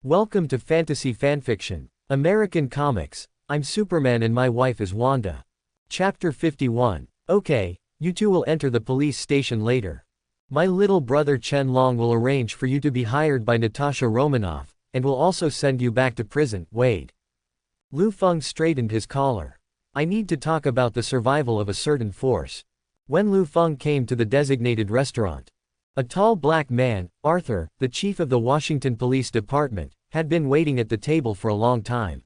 Welcome to Fantasy Fanfiction. American Comics. I'm Superman and my wife is Wanda. Chapter 51. Okay, you two will enter the police station later. My little brother Chen Long will arrange for you to be hired by Natasha Romanoff, and will also send you back to prison. Wait. Lu Feng straightened his collar. I need to talk about the survival of a certain force. When Lu Feng came to the designated restaurant, a tall black man, Arthur, the chief of the Washington Police Department, had been waiting at the table for a long time.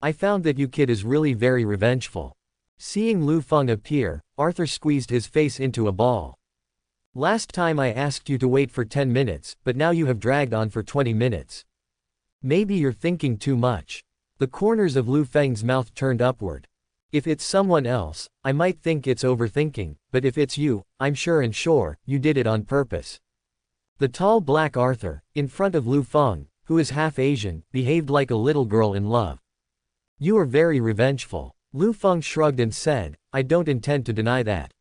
I found that you kid is really very revengeful. Seeing Lu Feng appear, Arthur squeezed his face into a ball. Last time I asked you to wait for 10 minutes, but now you have dragged on for 20 minutes. Maybe you're thinking too much. The corners of Lu Feng's mouth turned upward. If it's someone else, I might think it's overthinking, but if it's you, I'm sure you did it on purpose. The tall black Arthur, in front of Lu Feng, who is half Asian, behaved like a little girl in love. You are very revengeful. Lu Feng shrugged and said, I don't intend to deny that.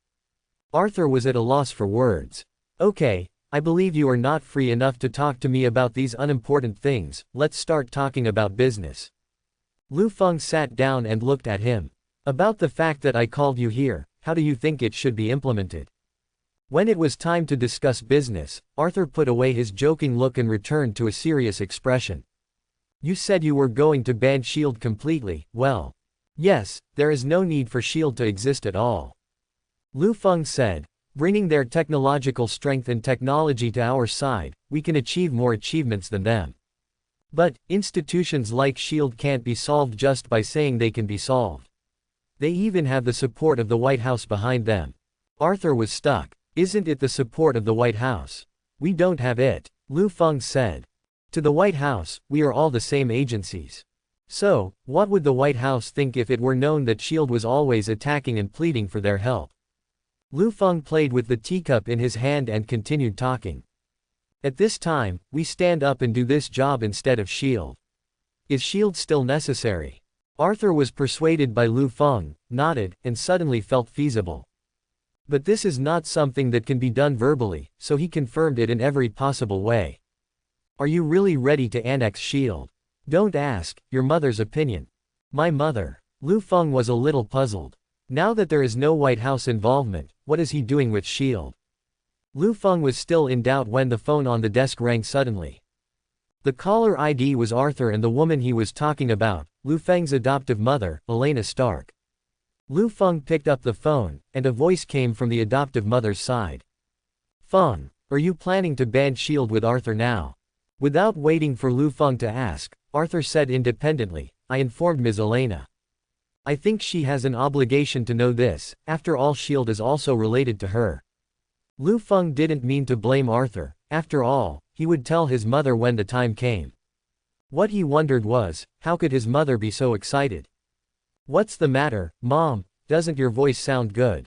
Arthur was at a loss for words. Okay, I believe you are not free enough to talk to me about these unimportant things, let's start talking about business. Lu Feng sat down and looked at him. About the fact that I called you here, how do you think it should be implemented? When it was time to discuss business, Arthur put away his joking look and returned to a serious expression. You said you were going to ban S.H.I.E.L.D. completely. Well, yes, there is no need for S.H.I.E.L.D. to exist at all. Lu Feng said, bringing their technological strength and technology to our side, we can achieve more achievements than them. But, institutions like S.H.I.E.L.D. can't be solved just by saying they can be solved. They even have the support of the White House behind them. Arthur was stuck. Isn't it the support of the White House? We don't have it, Lu Feng said. To the White House, we are all the same agencies. So, what would the White House think if it were known that S.H.I.E.L.D. was always attacking and pleading for their help? Lu Feng played with the teacup in his hand and continued talking. At this time, we stand up and do this job instead of S.H.I.E.L.D. Is S.H.I.E.L.D. still necessary? Arthur was persuaded by Lu Feng, nodded, and suddenly felt feasible. But this is not something that can be done verbally, so he confirmed it in every possible way. Are you really ready to annex S.H.I.E.L.D.? Don't ask, your mother's opinion. My mother. Lu Feng was a little puzzled. Now that there is no White House involvement, what is he doing with S.H.I.E.L.D.? Lu Feng was still in doubt when the phone on the desk rang suddenly. The caller ID was Arthur and the woman he was talking about, Lu Feng's adoptive mother, Elena Stark. Lu Feng picked up the phone, and a voice came from the adoptive mother's side. Feng, are you planning to ban S.H.I.E.L.D. with Arthur now? Without waiting for Lu Feng to ask, Arthur said independently, I informed Ms. Elena. I think she has an obligation to know this, after all S.H.I.E.L.D. is also related to her. Lu Feng didn't mean to blame Arthur, after all, he would tell his mother when the time came. What he wondered was, how could his mother be so excited? What's the matter, Mom? Doesn't your voice sound good?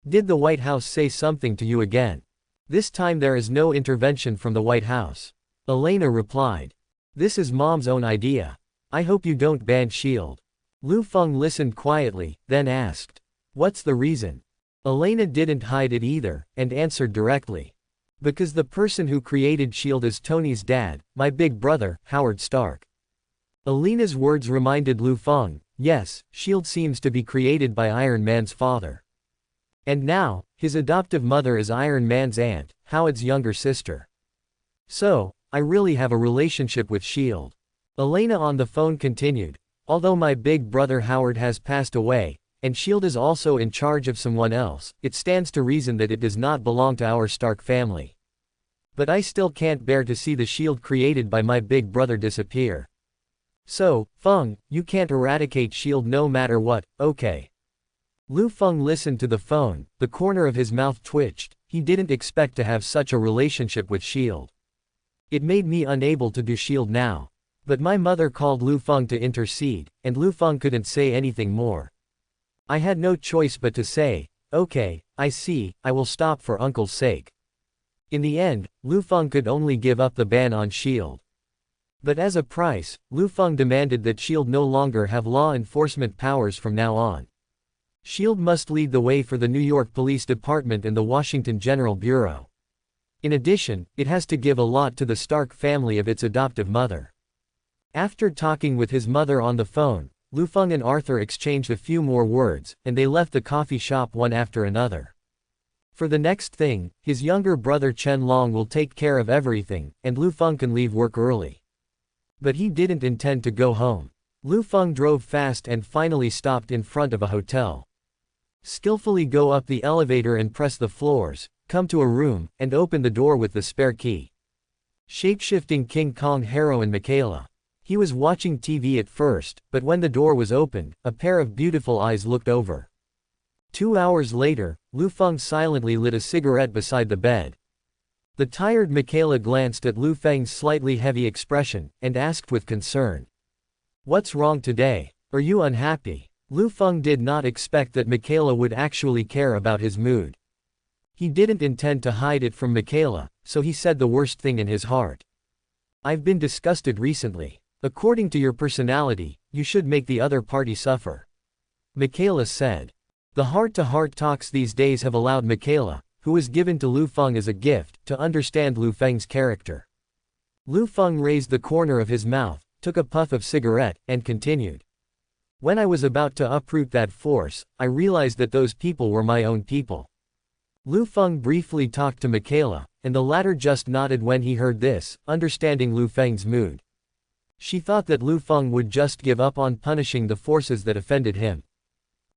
Did the White House say something to you again? This time there is no intervention from the White House. Elena replied. This is Mom's own idea. I hope you don't ban S.H.I.E.L.D. Lu Feng listened quietly, then asked. What's the reason? Elena didn't hide it either, and answered directly. Because the person who created S.H.I.E.L.D. is Tony's dad, my big brother, Howard Stark. Elena's words reminded Lu Feng, yes, S.H.I.E.L.D. seems to be created by Iron Man's father. And now, his adoptive mother is Iron Man's aunt, Howard's younger sister. So, I really have a relationship with S.H.I.E.L.D. Elena on the phone continued, although my big brother Howard has passed away, and S.H.I.E.L.D. is also in charge of someone else, it stands to reason that it does not belong to our Stark family. But I still can't bear to see the S.H.I.E.L.D. created by my big brother disappear. So, Feng, you can't eradicate S.H.I.E.L.D. no matter what, okay? Lu Feng listened to the phone, the corner of his mouth twitched, he didn't expect to have such a relationship with S.H.I.E.L.D. It made me unable to do S.H.I.E.L.D. now. But my mother called Lu Feng to intercede, and Lu Feng couldn't say anything more. I had no choice but to say, okay, I see, I will stop for Uncle's sake. In the end, Lu Feng could only give up the ban on S.H.I.E.L.D. But as a price, Lu Feng demanded that S.H.I.E.L.D. no longer have law enforcement powers from now on. S.H.I.E.L.D. must lead the way for the New York Police Department and the Washington General Bureau. In addition, it has to give a lot to the Stark family of its adoptive mother. After talking with his mother on the phone, Lu Feng and Arthur exchanged a few more words, and they left the coffee shop one after another. For the next thing, his younger brother Chen Long will take care of everything, and Lu Feng can leave work early. But he didn't intend to go home. Lu Feng drove fast and finally stopped in front of a hotel. Skillfully go up the elevator and press the floors, come to a room, and open the door with the spare key. Shapeshifting King Kong heroine Michaela. He was watching TV at first, but when the door was opened, a pair of beautiful eyes looked over. 2 hours later, Lu Feng silently lit a cigarette beside the bed. The tired Michaela glanced at Lu Feng's slightly heavy expression, and asked with concern. "What's wrong today? Are you unhappy?" Lu Feng did not expect that Michaela would actually care about his mood. He didn't intend to hide it from Michaela, so he said the worst thing in his heart. "I've been disgusted recently. According to your personality, you should make the other party suffer," Michaela said. The heart-to-heart talks these days have allowed Michaela, who was given to Lu Feng as a gift, to understand Lu Feng's character. Lu Feng raised the corner of his mouth, took a puff of cigarette, and continued. "When I was about to uproot that force, I realized that those people were my own people." Lu Feng briefly talked to Michaela, and the latter just nodded when he heard this, understanding Lu Feng's mood. She thought that Lu Feng would just give up on punishing the forces that offended him.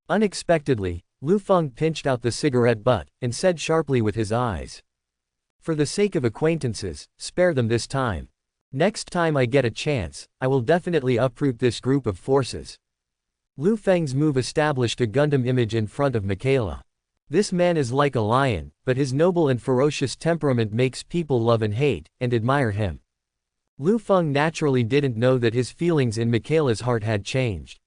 Unexpectedly, Lu Feng pinched out the cigarette butt, and said sharply with his eyes. "For the sake of acquaintances, spare them this time. Next time I get a chance, I will definitely uproot this group of forces." Lu Feng's move established a Gundam image in front of Michaela. This man is like a lion, but his noble and ferocious temperament makes people love and hate, and admire him. Lu Feng naturally didn't know that his feelings in Michaela's heart had changed.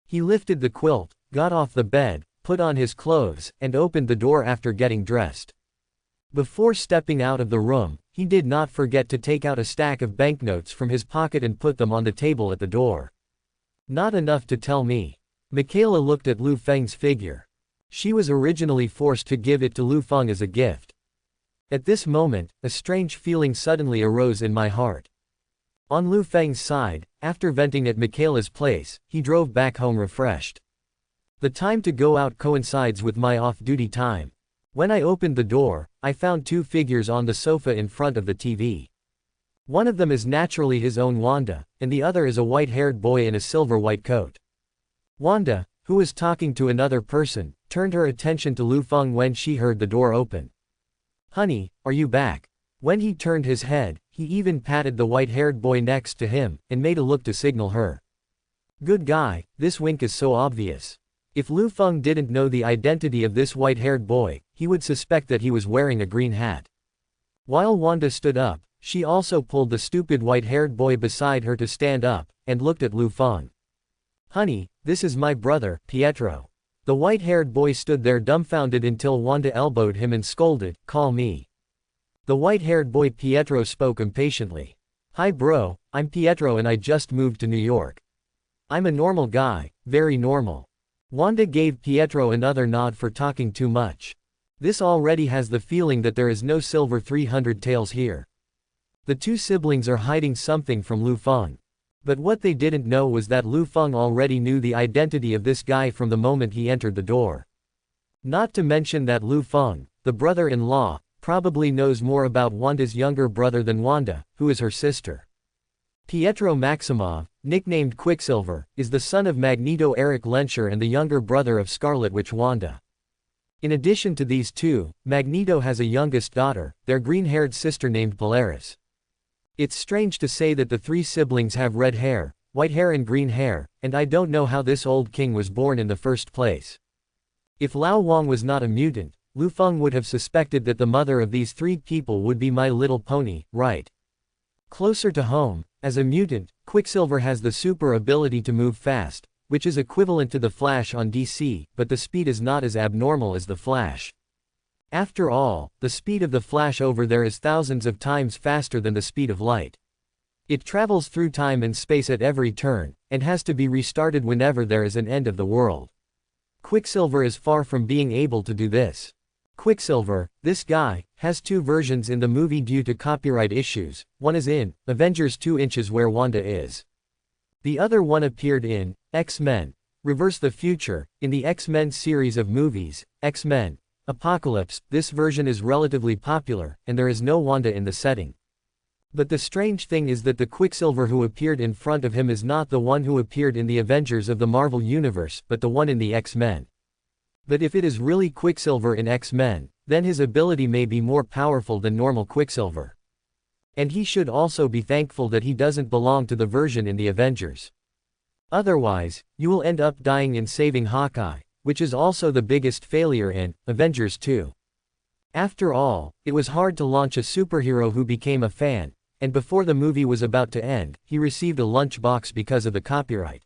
He lifted the quilt, got off the bed, put on his clothes, and opened the door after getting dressed. Before stepping out of the room, he did not forget to take out a stack of banknotes from his pocket and put them on the table at the door. "Not enough to tell me." Michaela looked at Lu Feng's figure. She was originally forced to give it to Lu Feng as a gift. At this moment, a strange feeling suddenly arose in my heart. On Lu Feng's side, after venting at Michaela's place, he drove back home refreshed. The time to go out coincides with my off-duty time. When I opened the door, I found two figures on the sofa in front of the TV. One of them is naturally his own Wanda, and the other is a white-haired boy in a silver-white coat. Wanda, who was talking to another person, turned her attention to Lu Feng when she heard the door open. "Honey, are you back?" When he turned his head, he even patted the white-haired boy next to him, and made a look to signal her. Good guy, this wink is so obvious. If Lu Feng didn't know the identity of this white-haired boy, he would suspect that he was wearing a green hat. While Wanda stood up, she also pulled the stupid white-haired boy beside her to stand up, and looked at Lu Feng. "Honey, this is my brother, Pietro." The white-haired boy stood there dumbfounded until Wanda elbowed him and scolded, "Call me." The white-haired boy Pietro spoke impatiently. "Hi bro, I'm Pietro and I just moved to New York. I'm a normal guy, very normal." Wanda gave Pietro another nod for talking too much. This already has the feeling that there is no silver 300 taels here. The two siblings are hiding something from Lu Feng. But what they didn't know was that Lu Feng already knew the identity of this guy from the moment he entered the door. Not to mention that Lu Feng, the brother-in-law, probably knows more about Wanda's younger brother than Wanda, who is her sister. Pietro Maximov, nicknamed Quicksilver, is the son of Magneto Eric Lenscher and the younger brother of Scarlet Witch Wanda. In addition to these two, Magneto has a youngest daughter, their green-haired sister named Polaris. It's strange to say that the three siblings have red hair, white hair and green hair, and I don't know how this old king was born in the first place. If Lao Wang was not a mutant, Lu Feng would have suspected that the mother of these three people would be My Little Pony, right? Closer to home, as a mutant, Quicksilver has the super ability to move fast, which is equivalent to the Flash on DC, but the speed is not as abnormal as the Flash. After all, the speed of the Flash over there is thousands of times faster than the speed of light. It travels through time and space at every turn, and has to be restarted whenever there is an end of the world. Quicksilver is far from being able to do this. Quicksilver, this guy, has two versions in the movie due to copyright issues. One is in Avengers 2 inches where Wanda is. The other one appeared in X-Men: Reverse the Future, in the X-Men series of movies, X-Men: Apocalypse. This version is relatively popular, and there is no Wanda in the setting. But the strange thing is that the Quicksilver who appeared in front of him is not the one who appeared in the Avengers of the Marvel Universe, but the one in the X-Men. But if it is really Quicksilver in X-Men, then his ability may be more powerful than normal Quicksilver. And he should also be thankful that he doesn't belong to the version in the Avengers. Otherwise, you will end up dying in saving Hawkeye, which is also the biggest failure in Avengers 2. After all, it was hard to launch a superhero who became a fan, and before the movie was about to end, he received a lunchbox because of the copyright.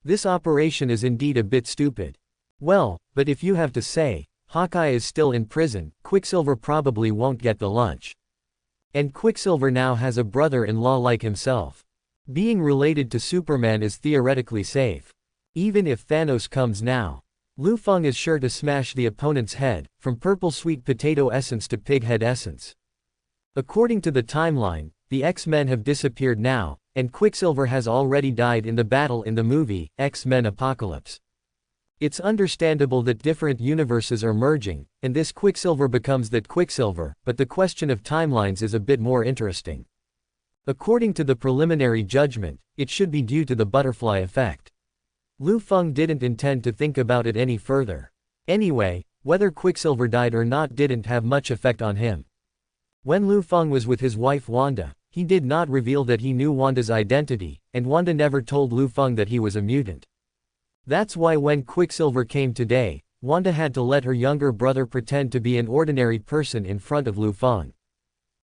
This operation is indeed a bit stupid. Well, but if you have to say, Hawkeye is still in prison, Quicksilver probably won't get the lunch. And Quicksilver now has a brother-in-law like himself. Being related to Superman is theoretically safe. Even if Thanos comes now, Lu Feng is sure to smash the opponent's head, from purple sweet potato essence to pig head essence. According to the timeline, the X-Men have disappeared now, and Quicksilver has already died in the battle in the movie, X-Men Apocalypse. It's understandable that different universes are merging, and this Quicksilver becomes that Quicksilver, but the question of timelines is a bit more interesting. According to the preliminary judgment, it should be due to the butterfly effect. Lu Feng didn't intend to think about it any further. Anyway, whether Quicksilver died or not didn't have much effect on him. When Lu Feng was with his wife Wanda, he did not reveal that he knew Wanda's identity, and Wanda never told Lu Feng that he was a mutant. That's why when Quicksilver came today, Wanda had to let her younger brother pretend to be an ordinary person in front of Lu Feng.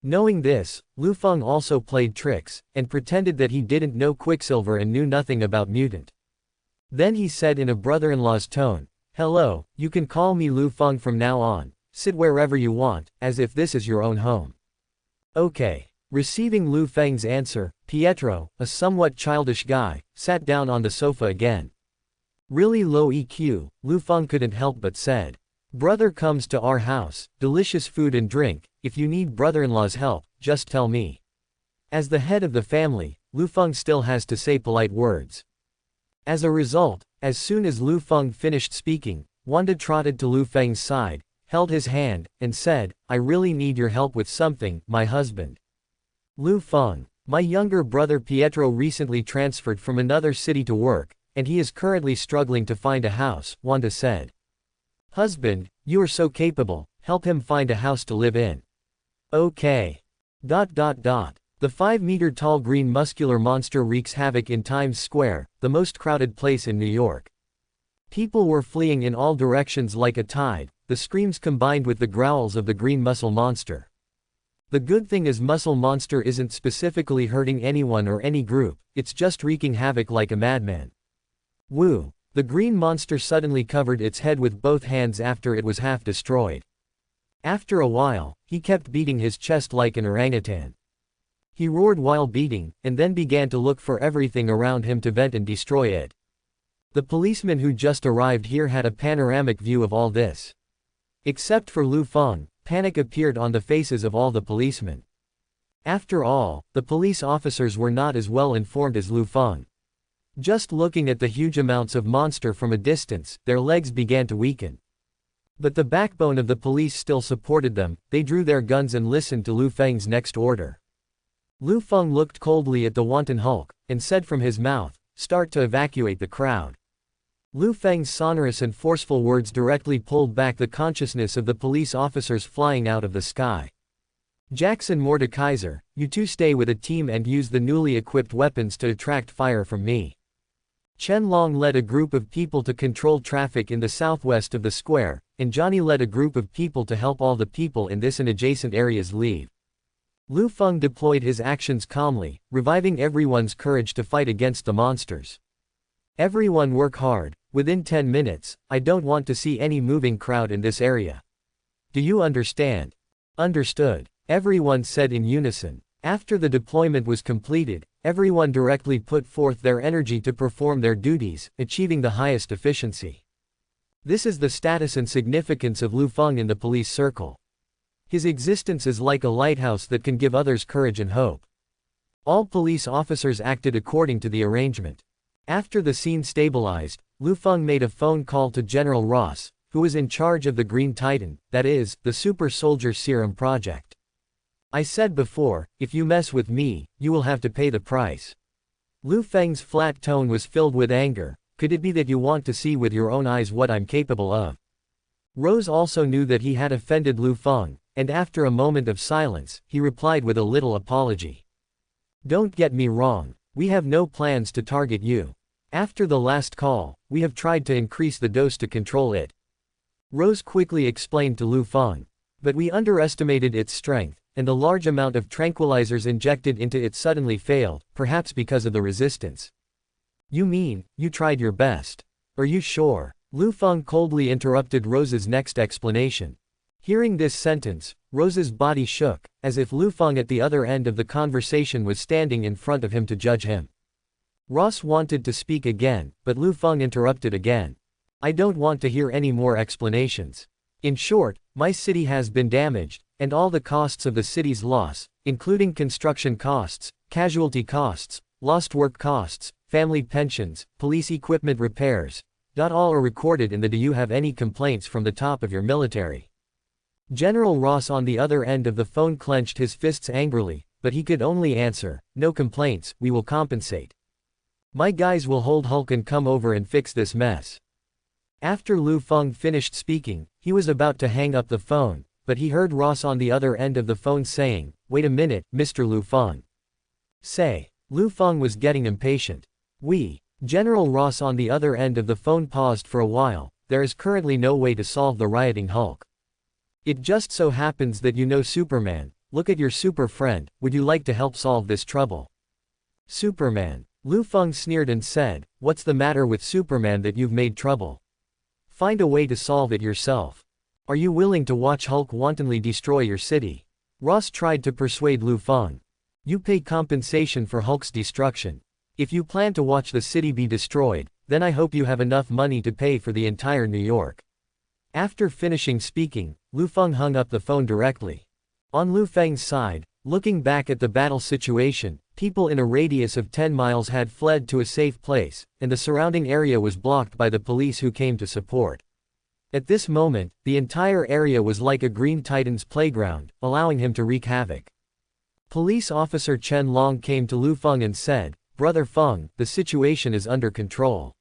Knowing this, Lu Feng also played tricks, and pretended that he didn't know Quicksilver and knew nothing about mutant. Then he said in a brother-in-law's tone, "Hello, you can call me Lu Feng from now on, sit wherever you want, as if this is your own home." Okay. Receiving Lu Feng's answer, Pietro, a somewhat childish guy, sat down on the sofa again. Really low EQ, Lu Feng couldn't help but said, "Brother comes to our house, delicious food and drink, if you need brother-in-law's help, just tell me." As the head of the family, Lu Feng still has to say polite words. As a result, as soon as Lu Feng finished speaking, Wanda trotted to Lu Feng's side, held his hand, and said, "I really need your help with something, my husband." Lu Feng, my younger brother Pietro recently transferred from another city to work, and he is currently struggling to find a house, Wanda said. Husband, you are so capable, help him find a house to live in. Okay. The 5-meter-tall green muscular monster wreaks havoc in Times Square, the most crowded place in New York. People were fleeing in all directions like a tide, the screams combined with the growls of the green muscle monster. The good thing is Muscle Monster isn't specifically hurting anyone or any group, it's just wreaking havoc like a madman. Woo! The green monster suddenly covered its head with both hands after it was half destroyed. After a while, he kept beating his chest like an orangutan. He roared while beating, and then began to look for everything around him to vent and destroy it. The policeman who just arrived here had a panoramic view of all this. Except for Lu Feng, panic appeared on the faces of all the policemen. After all, the police officers were not as well informed as Lu Feng. Just looking at the huge amounts of monster from a distance, their legs began to weaken. But the backbone of the police still supported them, they drew their guns and listened to Lu Feng's next order. Lu Feng looked coldly at the wanton Hulk, and said from his mouth, "Start to evacuate the crowd." Lu Feng's sonorous and forceful words directly pulled back the consciousness of the police officers flying out of the sky. Jackson Mordekaiser, you two stay with a team and use the newly equipped weapons to attract fire from me. Chen Long led a group of people to control traffic in the southwest of the square, and Johnny led a group of people to help all the people in this and adjacent areas leave. Lu Feng deployed his actions calmly, reviving everyone's courage to fight against the monsters. Everyone work hard, within 10 minutes, I don't want to see any moving crowd in this area. Do you understand? Understood. Everyone said in unison. After the deployment was completed, everyone directly put forth their energy to perform their duties, achieving the highest efficiency. This is the status and significance of Lu Feng in the police circle. His existence is like a lighthouse that can give others courage and hope. All police officers acted according to the arrangement. After the scene stabilized, Lu Feng made a phone call to General Ross, who was in charge of the Green Titan, that is, the Super Soldier Serum project. I said before, if you mess with me, you will have to pay the price. Lu Feng's flat tone was filled with anger. Could it be that you want to see with your own eyes what I'm capable of? Rose also knew that he had offended Lu Feng, and after a moment of silence, he replied with a little apology. Don't get me wrong, we have no plans to target you. After the last call, we have tried to increase the dose to control it. Rose quickly explained to Lu Feng. But we underestimated its strength, and the large amount of tranquilizers injected into it suddenly failed, perhaps because of the resistance. You mean, you tried your best? Are you sure? Lu Feng coldly interrupted Rose's next explanation. Hearing this sentence, Rose's body shook, as if Lu Feng at the other end of the conversation was standing in front of him to judge him. Ross wanted to speak again, but Lu Feng interrupted again. I don't want to hear any more explanations. In short, my city has been damaged, and all the costs of the city's loss, including construction costs, casualty costs, lost work costs, family pensions, police equipment repairs, all are recorded in the. Do you have any complaints from the top of your military? General Ross on the other end of the phone clenched his fists angrily, but he could only answer, no complaints, we will compensate. My guys will hold Hulk and come over and fix this mess. After Lu Feng finished speaking, he was about to hang up the phone, but he heard Ross on the other end of the phone saying, wait a minute, Mr. Lu Feng. Say. Lu Feng was getting impatient. General Ross on the other end of the phone paused for a while. There is currently no way to solve the rioting Hulk. It just so happens that you know Superman. Look at your super friend, would you like to help solve this trouble? Superman. Lu Feng sneered and said, what's the matter with Superman that you've made trouble? Find a way to solve it yourself. Are you willing to watch Hulk wantonly destroy your city? Ross tried to persuade Lu Feng. You pay compensation for Hulk's destruction. If you plan to watch the city be destroyed, then I hope you have enough money to pay for the entire New York. After finishing speaking, Lu Feng hung up the phone directly. On Lu Feng's side, looking back at the battle situation, people in a radius of 10 miles had fled to a safe place, and the surrounding area was blocked by the police who came to support. At this moment, the entire area was like a Green Titan's playground, allowing him to wreak havoc. Police officer Chen Long came to Lu Feng and said, Brother Feng, the situation is under control.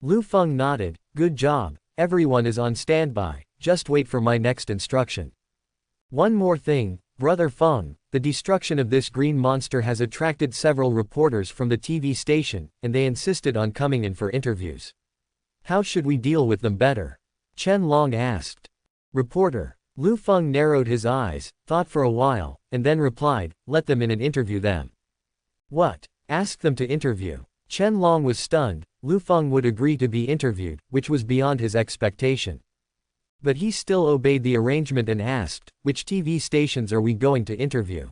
Lu Feng nodded, good job, everyone is on standby, just wait for my next instruction. One more thing, Brother Feng, the destruction of this green monster has attracted several reporters from the TV station, and they insisted on coming in for interviews. How should we deal with them better? Chen Long asked. Reporter. Lu Feng narrowed his eyes, thought for a while, and then replied, let them in and interview them. What? Ask them to interview. Chen Long was stunned. Lu Feng would agree to be interviewed, which was beyond his expectation. But he still obeyed the arrangement and asked, which TV stations are we going to interview?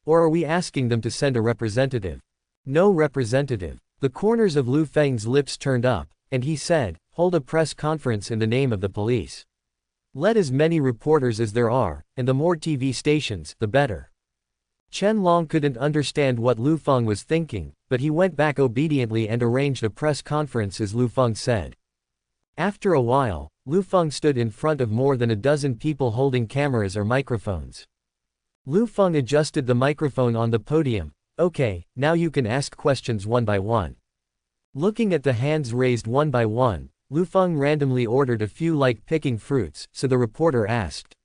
Or are we asking them to send a representative? No representative. The corners of Lu Feng's lips turned up, and he said, hold a press conference in the name of the police. Let as many reporters as there are, and the more TV stations, the better. Chen Long couldn't understand what Lu Feng was thinking, but he went back obediently and arranged a press conference as Lu Feng said. After a while, Lu Feng stood in front of more than a dozen people holding cameras or microphones. Lu Feng adjusted the microphone on the podium. Okay, now you can ask questions one by one. Looking at the hands raised one by one, Lu Feng randomly ordered a few like picking fruits, so the reporter asked.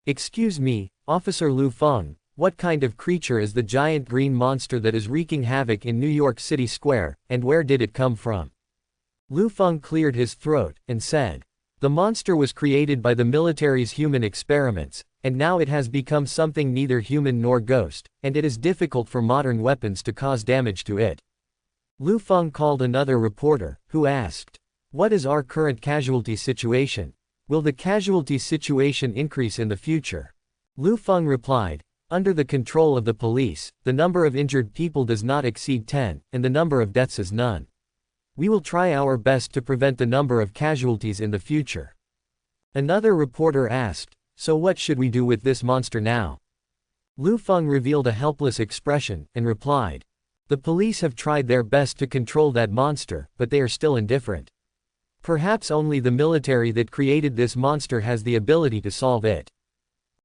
Excuse me, Officer Lu Feng, what kind of creature is the giant green monster that is wreaking havoc in New York City Square, and where did it come from? Lu Feng cleared his throat, and said. The monster was created by the military's human experiments, and now it has become something neither human nor ghost, and it is difficult for modern weapons to cause damage to it. Lu Feng called another reporter, who asked. What is our current casualty situation? Will the casualty situation increase in the future? Lu Feng replied. Under the control of the police, the number of injured people does not exceed 10, and the number of deaths is none. We will try our best to prevent the number of casualties in the future. Another reporter asked, so what should we do with this monster now? Lu Feng revealed a helpless expression, and replied. The police have tried their best to control that monster, but they are still indifferent. Perhaps only the military that created this monster has the ability to solve it.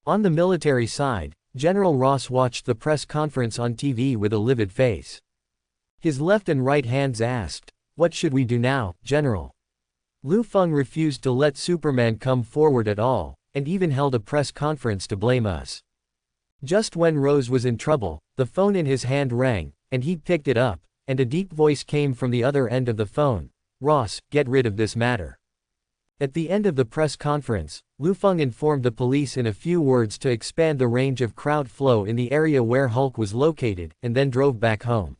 On the military side, General Ross watched the press conference on TV with a livid face. His left and right hands asked, "What should we do now, General?" Lu Feng refused to let Superman come forward at all, and even held a press conference to blame us. Just when Rose was in trouble, the phone in his hand rang, and he picked it up, and a deep voice came from the other end of the phone. Ross, get rid of this matter. At the end of the press conference, Lu Feng informed the police in a few words to expand the range of crowd flow in the area where Hulk was located, and then drove back home.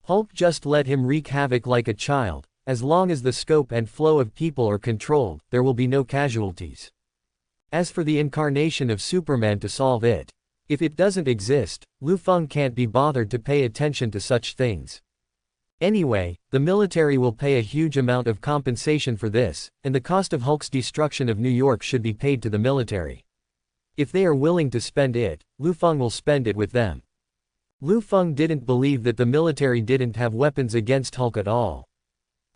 Hulk just let him wreak havoc like a child. As long as the scope and flow of people are controlled, there will be no casualties. As for the incarnation of Superman to solve it, if it doesn't exist, Lu Feng can't be bothered to pay attention to such things. Anyway, the military will pay a huge amount of compensation for this, and the cost of Hulk's destruction of New York should be paid to the military. If they are willing to spend it, Lu Feng will spend it with them. Lu Feng didn't believe that the military didn't have weapons against Hulk at all.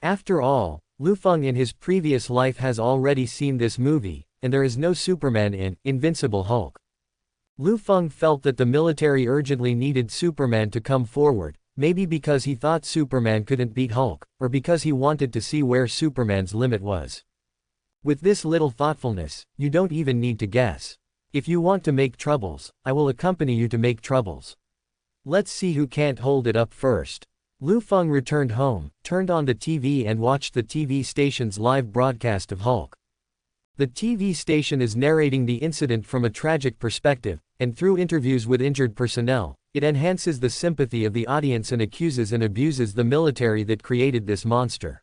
After all, Lu Feng in his previous life has already seen this movie, and there is no Superman in Invincible Hulk. Lu Feng felt that the military urgently needed Superman to come forward, maybe because he thought Superman couldn't beat Hulk, or because he wanted to see where Superman's limit was. With this little thoughtfulness, you don't even need to guess. If you want to make troubles, I will accompany you to make troubles. Let's see who can't hold it up first. Lu Feng returned home, turned on the TV and watched the TV station's live broadcast of Hulk. The TV station is narrating the incident from a tragic perspective, and through interviews with injured personnel, it enhances the sympathy of the audience and accuses and abuses the military that created this monster.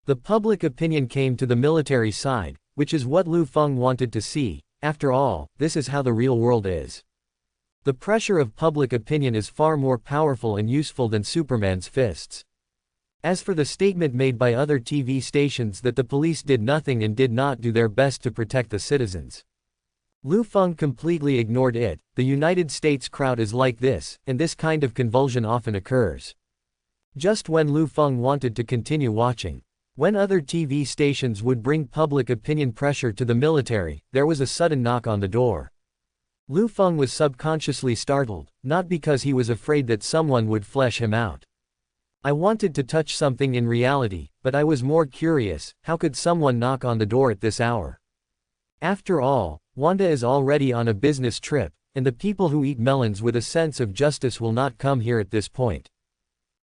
The public opinion came to the military side, which is what Lu Feng wanted to see. After all, this is how the real world is. The pressure of public opinion is far more powerful and useful than Superman's fists. As for the statement made by other TV stations that the police did nothing and did not do their best to protect the citizens, Lu Feng completely ignored it. The United States crowd is like this, and this kind of convulsion often occurs. Just when Lu Feng wanted to continue watching, when other TV stations would bring public opinion pressure to the military, there was a sudden knock on the door. Lu Feng was subconsciously startled, not because he was afraid that someone would flesh him out. I wanted to touch something in reality, but I was more curious, how could someone knock on the door at this hour? After all, Wanda is already on a business trip, and the people who eat melons with a sense of justice will not come here at this point.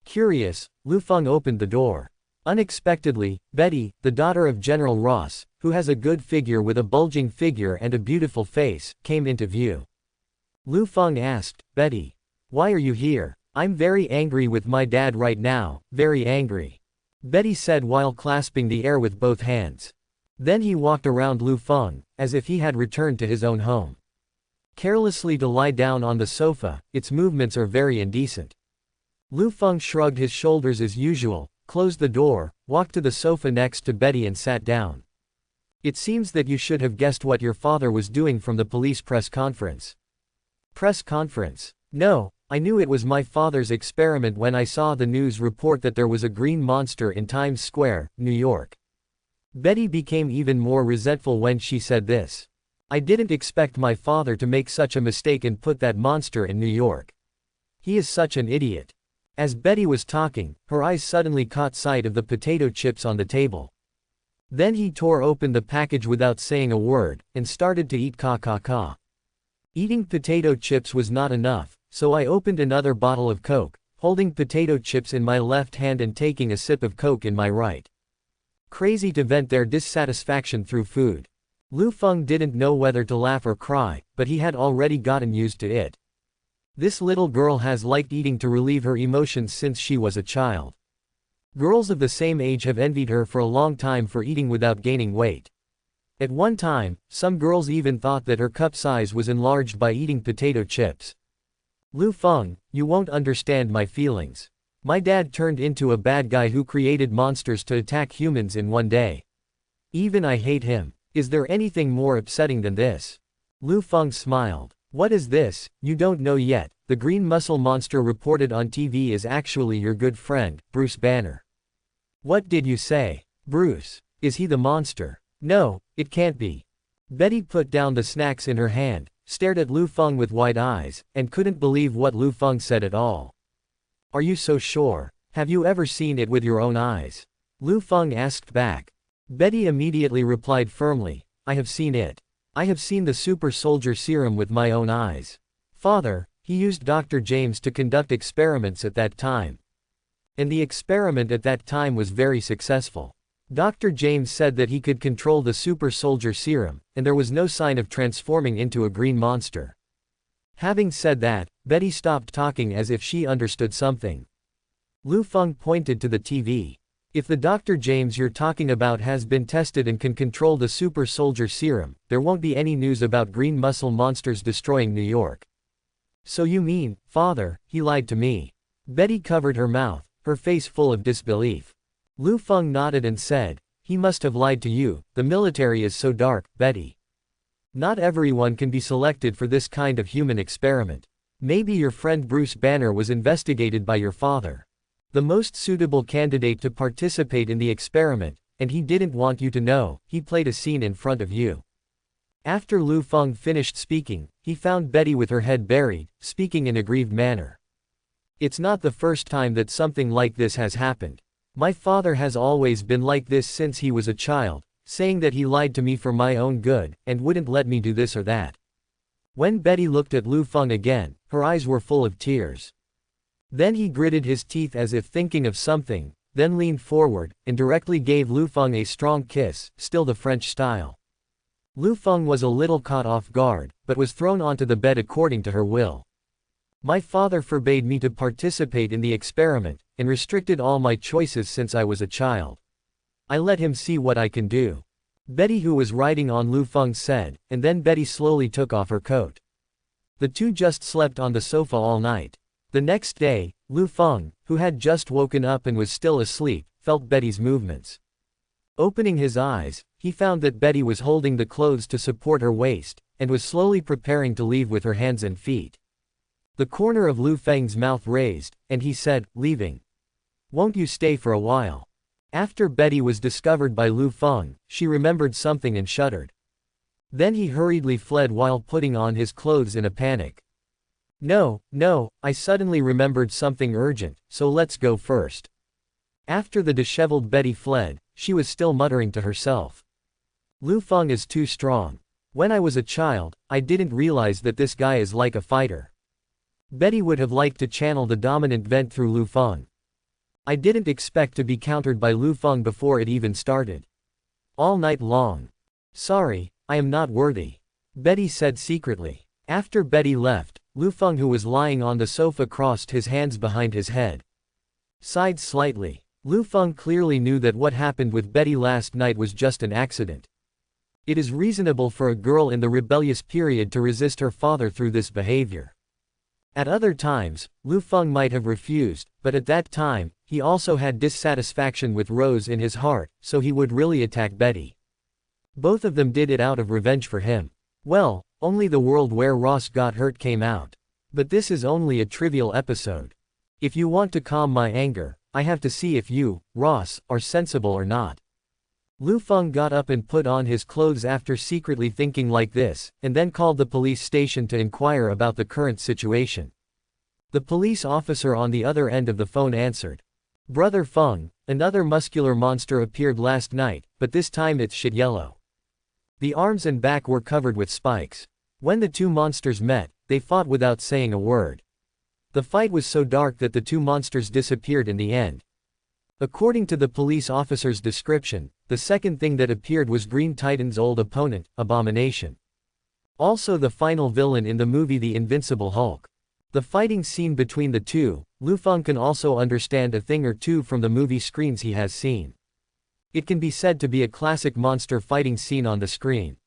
Curious, Lu Feng opened the door. Unexpectedly, Betty, the daughter of General Ross, who has a good figure with a bulging figure and a beautiful face, came into view. Lu Feng asked, "Betty, why are you here?" "I'm very angry with my dad right now, very angry," Betty said while clasping the air with both hands. Then he walked around Lu Feng, as if he had returned to his own home. Carelessly to lie down on the sofa, its movements are very indecent. Lu Feng shrugged his shoulders as usual, closed the door, walked to the sofa next to Betty and sat down. "It seems that you should have guessed what your father was doing from the police press conference." "Press conference? No, I knew it was my father's experiment when I saw the news report that there was a green monster in Times Square, New York." Betty became even more resentful when she said this. "I didn't expect my father to make such a mistake and put that monster in New York. He is such an idiot." As Betty was talking, her eyes suddenly caught sight of the potato chips on the table. Then he tore open the package without saying a word, and started to eat ka. Eating potato chips was not enough, so I opened another bottle of Coke, holding potato chips in my left hand and taking a sip of Coke in my right. Crazy to vent their dissatisfaction through food. Lu Feng didn't know whether to laugh or cry, but he had already gotten used to it. This little girl has liked eating to relieve her emotions since she was a child. Girls of the same age have envied her for a long time for eating without gaining weight. At one time, some girls even thought that her cup size was enlarged by eating potato chips. "Lu Feng, you won't understand my feelings. My dad turned into a bad guy who created monsters to attack humans in one day. Even I hate him. Is there anything more upsetting than this?" Lu Feng smiled. What is this? You don't know yet. The green muscle monster reported on TV is actually your good friend, Bruce Banner. What did you say? Bruce. Is he the monster? No, it can't be. Betty put down the snacks in her hand, stared at Lu Feng with wide eyes, and couldn't believe what Lu Feng said at all. Are you so sure? Have you ever seen it with your own eyes? Lu Feng asked back. Betty immediately replied firmly, I have seen it. I have seen the super soldier serum with my own eyes. Father, he used Dr. James to conduct experiments at that time. And the experiment at that time was very successful. Dr. James said that he could control the super soldier serum, and there was no sign of transforming into a green monster. Having said that, Betty stopped talking as if she understood something. Lu Feng pointed to the TV. If the Dr. James you're talking about has been tested and can control the super soldier serum, there won't be any news about green muscle monsters destroying New York. So you mean, Father, he lied to me? Betty covered her mouth, her face full of disbelief. Lu Feng nodded and said, he must have lied to you, the military is so dark, Betty. Not everyone can be selected for this kind of human experiment. Maybe your friend Bruce Banner was investigated by your father. The most suitable candidate to participate in the experiment, and he didn't want you to know, he played a scene in front of you. After Lu Feng finished speaking, he found Betty with her head buried, speaking in a grieved manner. It's not the first time that something like this has happened. My father has always been like this since he was a child, saying that he lied to me for my own good, and wouldn't let me do this or that. When Betty looked at Lu Feng again, her eyes were full of tears. Then he gritted his teeth as if thinking of something, then leaned forward, and directly gave Lu Feng a strong kiss, still the French style. Lu Feng was a little caught off guard, but was thrown onto the bed according to her will. My father forbade me to participate in the experiment, and restricted all my choices since I was a child. I let him see what I can do. Betty, who was riding on Lu Feng, said, and then Betty slowly took off her coat. The two just slept on the sofa all night. The next day, Lu Feng, who had just woken up and was still asleep, felt Betty's movements. Opening his eyes, he found that Betty was holding the clothes to support her waist, and was slowly preparing to leave with her hands and feet. The corner of Lu Feng's mouth raised, and he said, leaving. Won't you stay for a while? After Betty was discovered by Lu Feng, she remembered something and shuddered. Then he hurriedly fled while putting on his clothes in a panic. No, I suddenly remembered something urgent, so let's go first. After the disheveled Betty fled, she was still muttering to herself. Lu Feng is too strong. When I was a child, I didn't realize that this guy is like a fighter. Betty would have liked to channel the dominant vent through Lu Feng. I didn't expect to be countered by Lu Feng before it even started. All night long. Sorry, I am not worthy. Betty said secretly. After Betty left, Lu Feng, who was lying on the sofa, crossed his hands behind his head. Sighed slightly. Lu Feng clearly knew that what happened with Betty last night was just an accident. It is reasonable for a girl in the rebellious period to resist her father through this behavior. At other times, Lu Feng might have refused, but at that time, he also had dissatisfaction with Rose in his heart, so he would really attack Betty. Both of them did it out of revenge for him. Well, only the world where Ross got hurt came out. But this is only a trivial episode. If you want to calm my anger, I have to see if you, Ross, are sensible or not. Lu Feng got up and put on his clothes after secretly thinking like this, and then called the police station to inquire about the current situation. The police officer on the other end of the phone answered. Brother Feng, another muscular monster appeared last night, but this time it's shit yellow. The arms and back were covered with spikes. When the two monsters met, they fought without saying a word. The fight was so dark that the two monsters disappeared in the end. According to the police officer's description, the second thing that appeared was Green Titan's old opponent, Abomination. Also the final villain in the movie The Invincible Hulk. The fighting scene between the two, Lu Feng can also understand a thing or two from the movie screens he has seen. It can be said to be a classic monster fighting scene on the screen.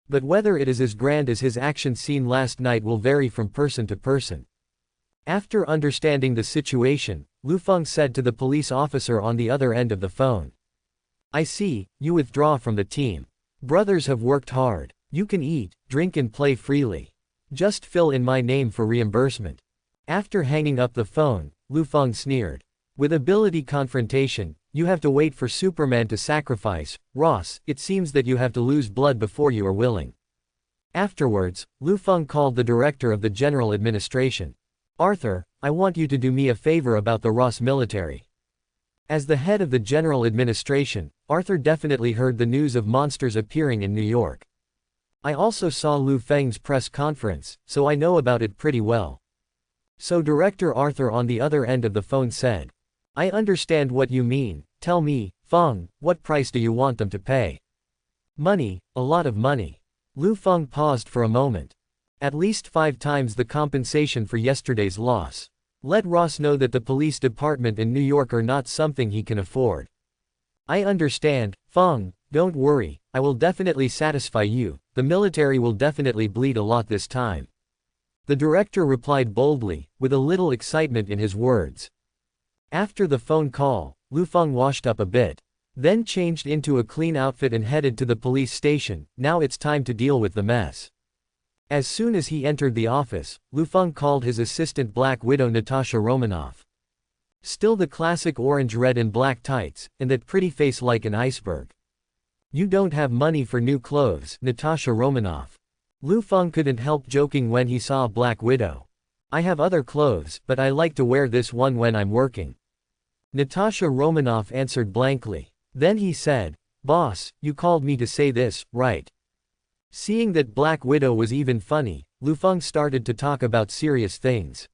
But whether it is as grand as his action scene last night will vary from person to person. After understanding the situation, Lu Feng said to the police officer on the other end of the phone. I see, you withdraw from the team. Brothers have worked hard. You can eat, drink and play freely. Just fill in my name for reimbursement. After hanging up the phone, Lu Feng sneered. With ability confrontation, you have to wait for Superman to sacrifice. Ross, it seems that you have to lose blood before you are willing. Afterwards, Lu Feng called the director of the general administration. Arthur, I want you to do me a favor about the Ross military. As the head of the general administration, Arthur definitely heard the news of monsters appearing in New York. I also saw Lu Feng's press conference, so I know about it pretty well. So Director Arthur on the other end of the phone said. I understand what you mean. Tell me, Feng, what price do you want them to pay? Money, a lot of money. Lu Feng paused for a moment. At least 5 times the compensation for yesterday's loss. Let Ross know that the police department in New York are not something he can afford. I understand, Feng, don't worry, I will definitely satisfy you, the military will definitely bleed a lot this time. The director replied boldly, with a little excitement in his words. After the phone call, Lu Feng washed up a bit. Then changed into a clean outfit and headed to the police station. Now it's time to deal with the mess. As soon as he entered the office, Lu Feng called his assistant Black Widow Natasha Romanoff. Still the classic orange red and black tights, and that pretty face like an iceberg. You don't have money for new clothes, Natasha Romanoff. Lu Feng couldn't help joking when he saw Black Widow. I have other clothes, but I like to wear this one when I'm working. Natasha Romanoff answered blankly. Then he said, Boss, you called me to say this, right? Seeing that Black Widow was even funny, Lu Feng started to talk about serious things.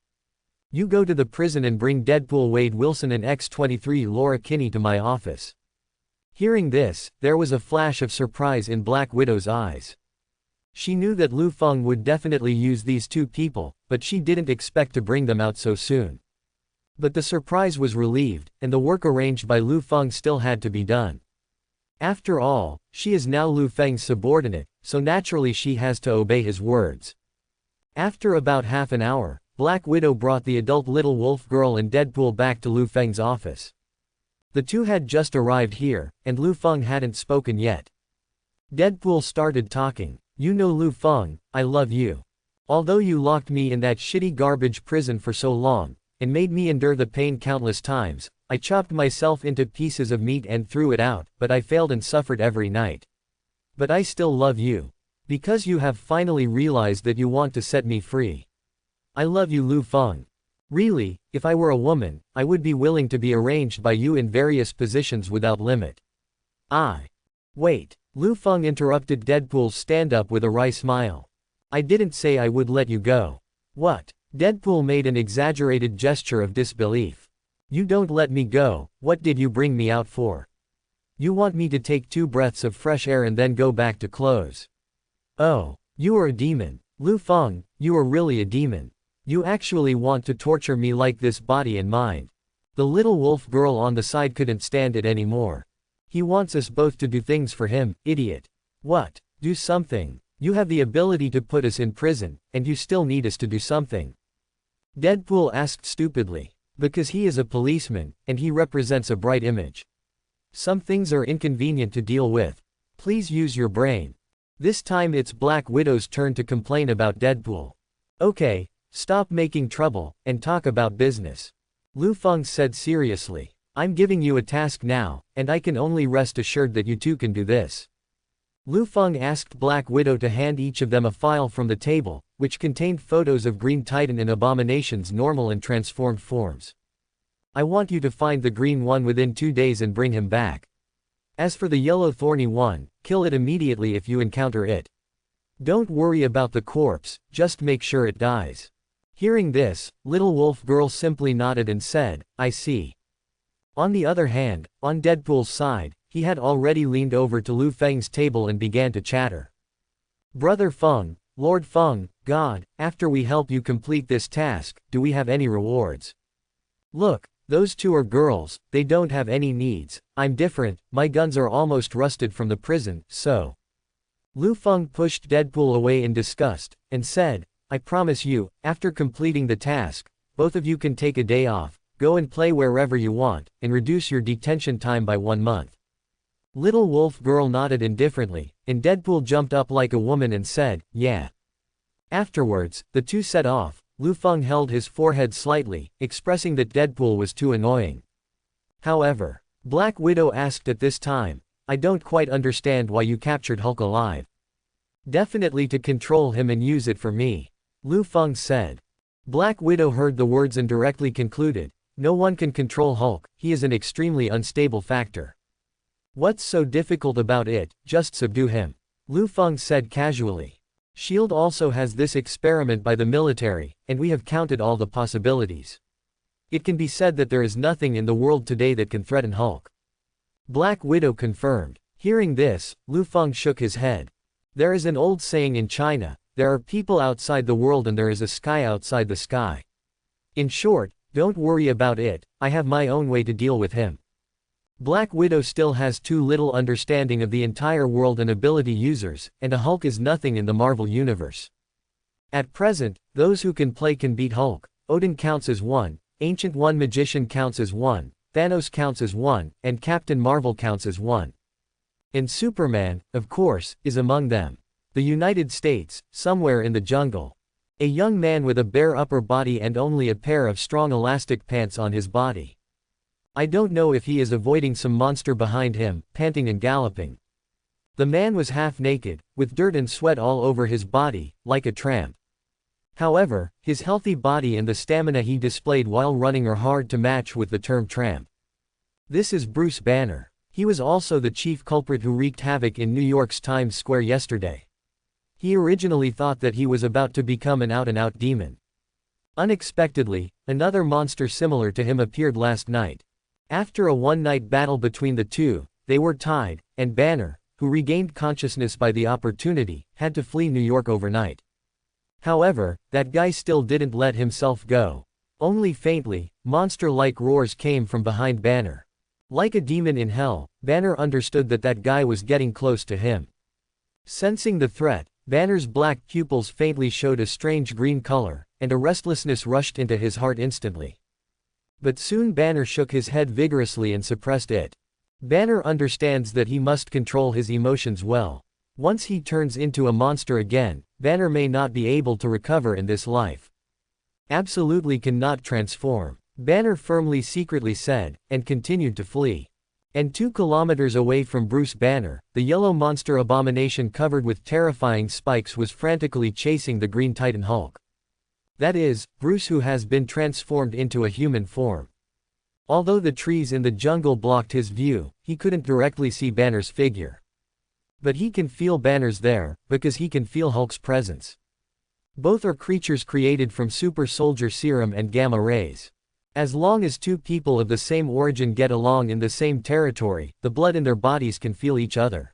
You go to the prison and bring Deadpool Wade Wilson and X-23 Laura Kinney to my office. Hearing this, there was a flash of surprise in Black Widow's eyes. She knew that Lu Feng would definitely use these 2 people, but she didn't expect to bring them out so soon. But the surprise was relieved, and the work arranged by Lu Feng still had to be done. After all, she is now Lu Feng's subordinate, so naturally she has to obey his words. After about half an hour, Black Widow brought the adult little wolf girl and Deadpool back to Lu Feng's office. The 2 had just arrived here, and Lu Feng hadn't spoken yet. Deadpool started talking. You know Lu Feng, I love you. Although you locked me in that shitty garbage prison for so long, and made me endure the pain countless times, I chopped myself into pieces of meat and threw it out, but I failed and suffered every night. But I still love you. Because you have finally realized that you want to set me free. I love you, Lu Feng. Really, if I were a woman, I would be willing to be arranged by you in various positions without limit. Wait. Lu Feng interrupted Deadpool's stand-up with a wry smile. I didn't say I would let you go. What? Deadpool made an exaggerated gesture of disbelief. You don't let me go, what did you bring me out for? You want me to take 2 breaths of fresh air and then go back to clothes. Oh, you are a demon. Lu Feng, you are really a demon. You actually want to torture me like this, body and mind. The little wolf girl on the side couldn't stand it anymore. He wants us both to do things for him, idiot. What? Do something. You have the ability to put us in prison, and you still need us to do something. Deadpool asked stupidly. Because he is a policeman, and he represents a bright image. Some things are inconvenient to deal with. Please use your brain. This time it's Black Widow's turn to complain about Deadpool. Okay, stop making trouble, and talk about business. Lu Feng said seriously. I'm giving you a task now, and I can only rest assured that you 2 can do this. Lu Feng asked Black Widow to hand each of them a file from the table, which contained photos of Green Titan in Abomination's normal and transformed forms. I want you to find the green one within 2 days and bring him back. As for the yellow thorny one, kill it immediately if you encounter it. Don't worry about the corpse, just make sure it dies. Hearing this, little wolf girl simply nodded and said, I see. On the other hand, on Deadpool's side, he had already leaned over to Lu Feng's table and began to chatter. Brother Feng, Lord Feng, God, after we help you complete this task, do we have any rewards? Look, those 2 are girls, they don't have any needs, I'm different, my guns are almost rusted from the prison, so. Lu Feng pushed Deadpool away in disgust, and said, I promise you, after completing the task, both of you can take a day off. Go and play wherever you want, and reduce your detention time by 1 month. Little wolf girl nodded indifferently, and Deadpool jumped up like a woman and said, yeah. Afterwards, the two set off. Lu Feng held his forehead slightly, expressing that Deadpool was too annoying. However, Black Widow asked at this time, I don't quite understand why you captured Hulk alive. Definitely to control him and use it for me, Lu Feng said. Black Widow heard the words and directly concluded, no one can control Hulk, he is an extremely unstable factor. What's so difficult about it, just subdue him, Lu Feng said casually. SHIELD also has this experiment by the military, and we have counted all the possibilities. It can be said that there is nothing in the world today that can threaten Hulk. Black Widow confirmed. Hearing this, Lu Feng shook his head. There is an old saying in China, there are people outside the world and there is a sky outside the sky. In short, don't worry about it, I have my own way to deal with him. Black Widow still has too little understanding of the entire world and ability users, and a Hulk is nothing in the Marvel Universe. At present, those who can play can beat Hulk. Odin counts as one, Ancient One Magician counts as one, Thanos counts as one, and Captain Marvel counts as one. And Superman, of course, is among them. The United States, somewhere in the jungle. A young man with a bare upper body and only a pair of strong elastic pants on his body. I don't know if he is avoiding some monster behind him, panting and galloping. The man was half naked, with dirt and sweat all over his body, like a tramp. However, his healthy body and the stamina he displayed while running are hard to match with the term tramp. This is Bruce Banner. He was also the chief culprit who wreaked havoc in New York's Times Square yesterday. He originally thought that he was about to become an out-and-out demon. Unexpectedly, another monster similar to him appeared last night. After a one-night battle between the two, they were tied, and Banner, who regained consciousness by the opportunity, had to flee New York overnight. However, that guy still didn't let himself go. Only faintly, monster-like roars came from behind Banner. Like a demon in hell, Banner understood that that guy was getting close to him. Sensing the threat, Banner's black pupils faintly showed a strange green color, and a restlessness rushed into his heart instantly. But soon Banner shook his head vigorously and suppressed it. Banner understands that he must control his emotions well. Once he turns into a monster again, Banner may not be able to recover in this life. Absolutely cannot transform, Banner firmly secretly said, and continued to flee. And 2 kilometers away from Bruce Banner, the yellow monster abomination covered with terrifying spikes was frantically chasing the Green Titan Hulk. That is, Bruce, who has been transformed into a human form. Although the trees in the jungle blocked his view, he couldn't directly see Banner's figure. But he can feel Banner's there, because he can feel Hulk's presence. Both are creatures created from super soldier serum and gamma rays. As long as 2 people of the same origin get along in the same territory, the blood in their bodies can feel each other.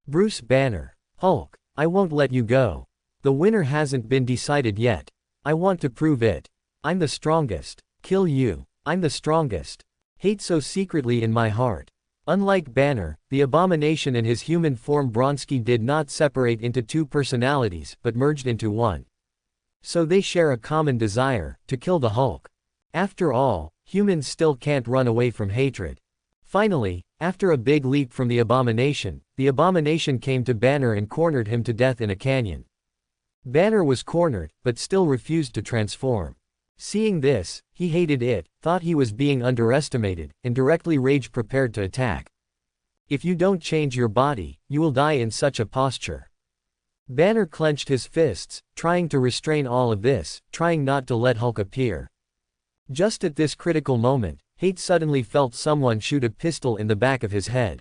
Bruce Banner. Hulk, I won't let you go. The winner hasn't been decided yet. I want to prove it. I'm the strongest. Kill you. I'm the strongest. Hate so secretly in my heart. Unlike Banner, the abomination and his human form Bronski did not separate into 2 personalities, but merged into one. So they share a common desire, to kill the Hulk. After all, humans still can't run away from hatred. Finally, after a big leap from the abomination came to Banner and cornered him to death in a canyon. Banner was cornered, but still refused to transform. Seeing this, he hated it, thought he was being underestimated, and directly rage prepared to attack. If you don't change your body, you will die in such a posture. Banner clenched his fists, trying to restrain all of this, trying not to let Hulk appear. Just at this critical moment, Hate suddenly felt someone shoot a pistol in the back of his head.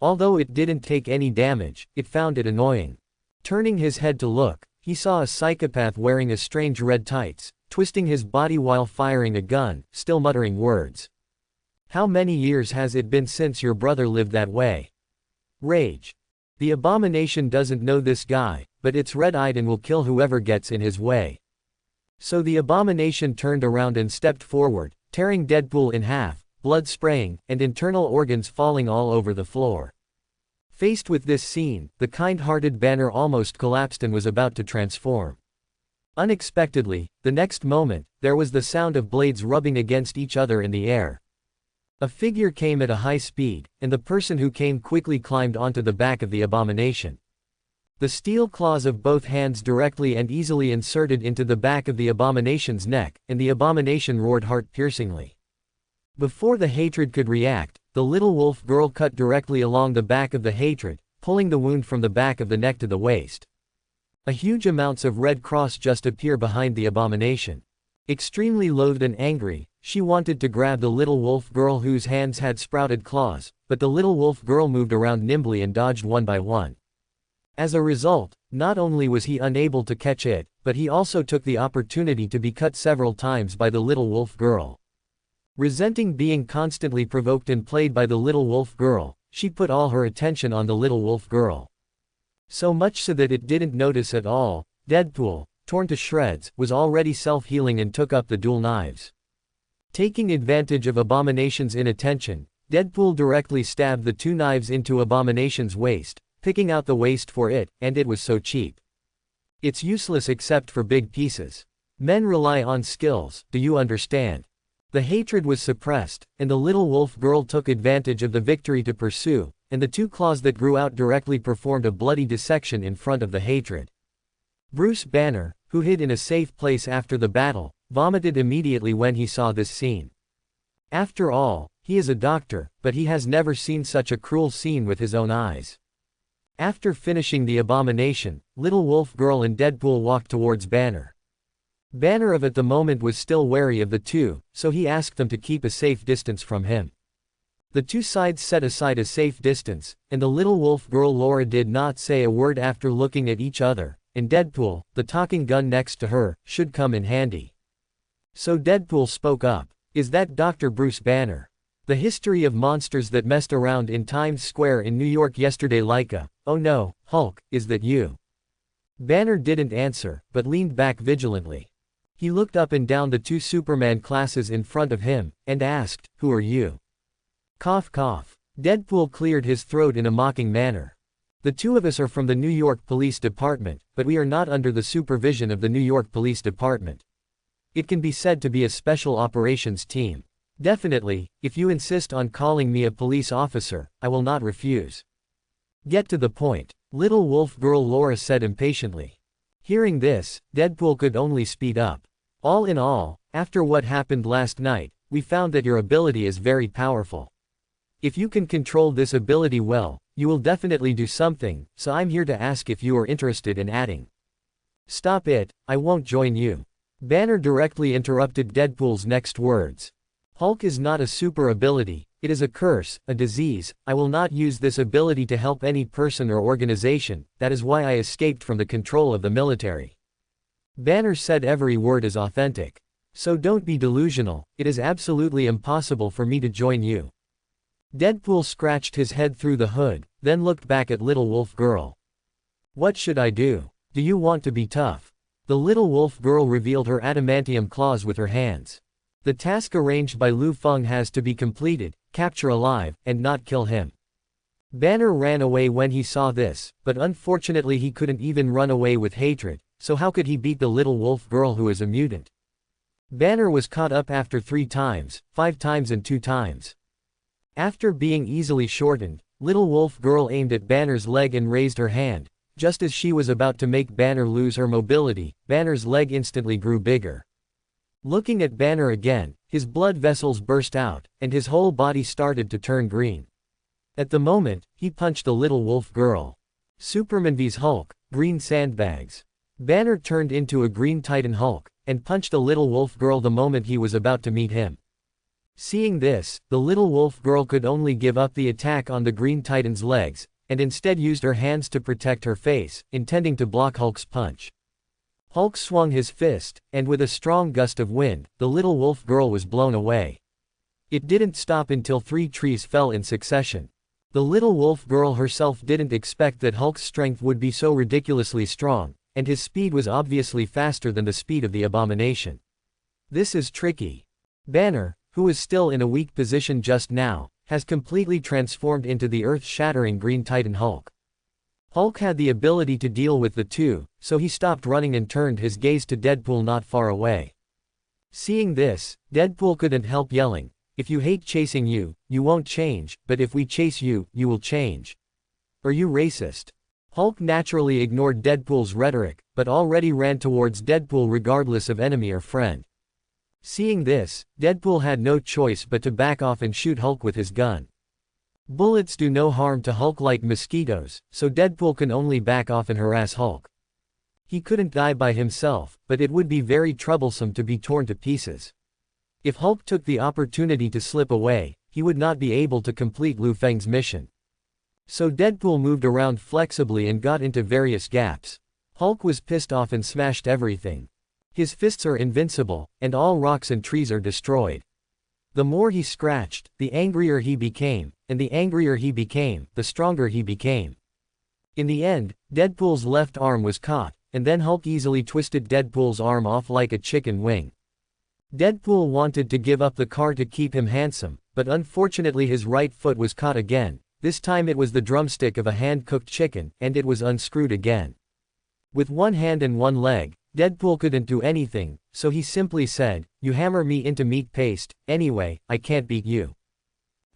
Although it didn't take any damage, it found it annoying. Turning his head to look, he saw a psychopath wearing a strange red tights, twisting his body while firing a gun, still muttering words. How many years has it been since your brother lived that way? Rage. The abomination doesn't know this guy, but it's red-eyed and will kill whoever gets in his way. So the abomination turned around and stepped forward, tearing Deadpool in half, blood spraying, and internal organs falling all over the floor. Faced with this scene, the kind-hearted Banner almost collapsed and was about to transform. Unexpectedly, the next moment, there was the sound of blades rubbing against each other in the air. A figure came at a high speed, and the person who came quickly climbed onto the back of the abomination. The steel claws of both hands directly and easily inserted into the back of the abomination's neck, and the abomination roared heart-piercingly. Before the hatred could react, the little wolf girl cut directly along the back of the hatred, pulling the wound from the back of the neck to the waist. A huge amounts of red cross just appear behind the abomination. Extremely loathed and angry, she wanted to grab the little wolf girl whose hands had sprouted claws, but the little wolf girl moved around nimbly and dodged one by one. As a result, not only was he unable to catch it, but he also took the opportunity to be cut several times by the little wolf girl. Resenting being constantly provoked and played by the little wolf girl, she put all her attention on the little wolf girl. So much so that it didn't notice at all. Deadpool, torn to shreds, was already self-healing and took up the dual knives. Taking advantage of Abomination's inattention, Deadpool directly stabbed the two knives into Abomination's waist, picking out the waist for it, and it was so cheap. It's useless except for big pieces. Men rely on skills, do you understand? The hatred was suppressed, and the little wolf girl took advantage of the victory to pursue, and the two claws that grew out directly performed a bloody dissection in front of the hatred. Bruce Banner, who hid in a safe place after the battle, vomited immediately when he saw this scene. After all, he is a doctor, but he has never seen such a cruel scene with his own eyes. After finishing the abomination, little wolf girl and Deadpool walked towards Banner. Banner at the moment was still wary of the two, so he asked them to keep a safe distance from him. The two sides set aside a safe distance, and the little wolf girl Laura did not say a word after looking at each other, and Deadpool, the talking gun next to her, should come in handy. So Deadpool spoke up. Is that Dr. Bruce Banner? The history of monsters that messed around in Times Square in New York yesterday like a, oh no, Hulk, is that you? Banner didn't answer, but leaned back vigilantly. He looked up and down the two Superman classes in front of him, and asked, who are you? Cough cough. Deadpool cleared his throat in a mocking manner. The two of us are from the New York Police Department, but we are not under the supervision of the New York Police Department. It can be said to be a special operations team. Definitely, if you insist on calling me a police officer, I will not refuse. Get to the point, little wolf girl Laura said impatiently. Hearing this, Deadpool could only speed up. All in all, after what happened last night, we found that your ability is very powerful. If you can control this ability well, you will definitely do something, so I'm here to ask if you are interested in adding. Stop it, I won't join you. Banner directly interrupted Deadpool's next words. Hulk is not a super ability, it is a curse, a disease. I will not use this ability to help any person or organization, that is why I escaped from the control of the military. Banner said every word is authentic. So don't be delusional, it is absolutely impossible for me to join you. Deadpool scratched his head through the hood, then looked back at little wolf girl. What should I do? Do you want to be tough? The little wolf girl revealed her adamantium claws with her hands. The task arranged by Lu Feng has to be completed, capture alive, and not kill him. Banner ran away when he saw this, but unfortunately he couldn't even run away with hatred, so how could he beat the little wolf girl who is a mutant? Banner was caught up after 3 times, 5 times and 2 times. After being easily shortened, little wolf girl aimed at Banner's leg and raised her hand. Just as she was about to make Banner lose her mobility, Banner's leg instantly grew bigger. Looking at Banner again, his blood vessels burst out, and his whole body started to turn green. At the moment, he punched the little wolf girl. Superman vs Hulk, green sandbags. Banner turned into a green Titan Hulk, and punched a little wolf girl the moment he was about to meet him. Seeing this, the little wolf girl could only give up the attack on the Green Titan's legs, and instead used her hands to protect her face, intending to block Hulk's punch. Hulk swung his fist, and with a strong gust of wind, the little wolf girl was blown away. It didn't stop until 3 trees fell in succession. The little wolf girl herself didn't expect that Hulk's strength would be so ridiculously strong, and his speed was obviously faster than the speed of the abomination. This is tricky. Banner, who is still in a weak position just now, has completely transformed into the earth-shattering Green Titan Hulk. Hulk had the ability to deal with the two, so he stopped running and turned his gaze to Deadpool not far away. Seeing this, Deadpool couldn't help yelling, if you hate chasing you, you won't change, but if we chase you, you will change. Are you racist? Hulk naturally ignored Deadpool's rhetoric, but already ran towards Deadpool regardless of enemy or friend. Seeing this, Deadpool had no choice but to back off and shoot Hulk with his gun. Bullets do no harm to Hulk like mosquitoes, so Deadpool can only back off and harass Hulk. He couldn't die by himself, but it would be very troublesome to be torn to pieces. If Hulk took the opportunity to slip away, he would not be able to complete Lu Feng's mission. So Deadpool moved around flexibly and got into various gaps. Hulk was pissed off and smashed everything. His fists are invincible, and all rocks and trees are destroyed. The more he scratched, the angrier he became, and the angrier he became, the stronger he became. In the end, Deadpool's left arm was caught, and then Hulk easily twisted Deadpool's arm off like a chicken wing. Deadpool wanted to give up the car to keep him handsome, but unfortunately his right foot was caught again. This time it was the drumstick of a hand-cooked chicken, and it was unscrewed again. With one hand and one leg, Deadpool couldn't do anything, so he simply said, "You hammer me into meat paste, anyway, I can't beat you."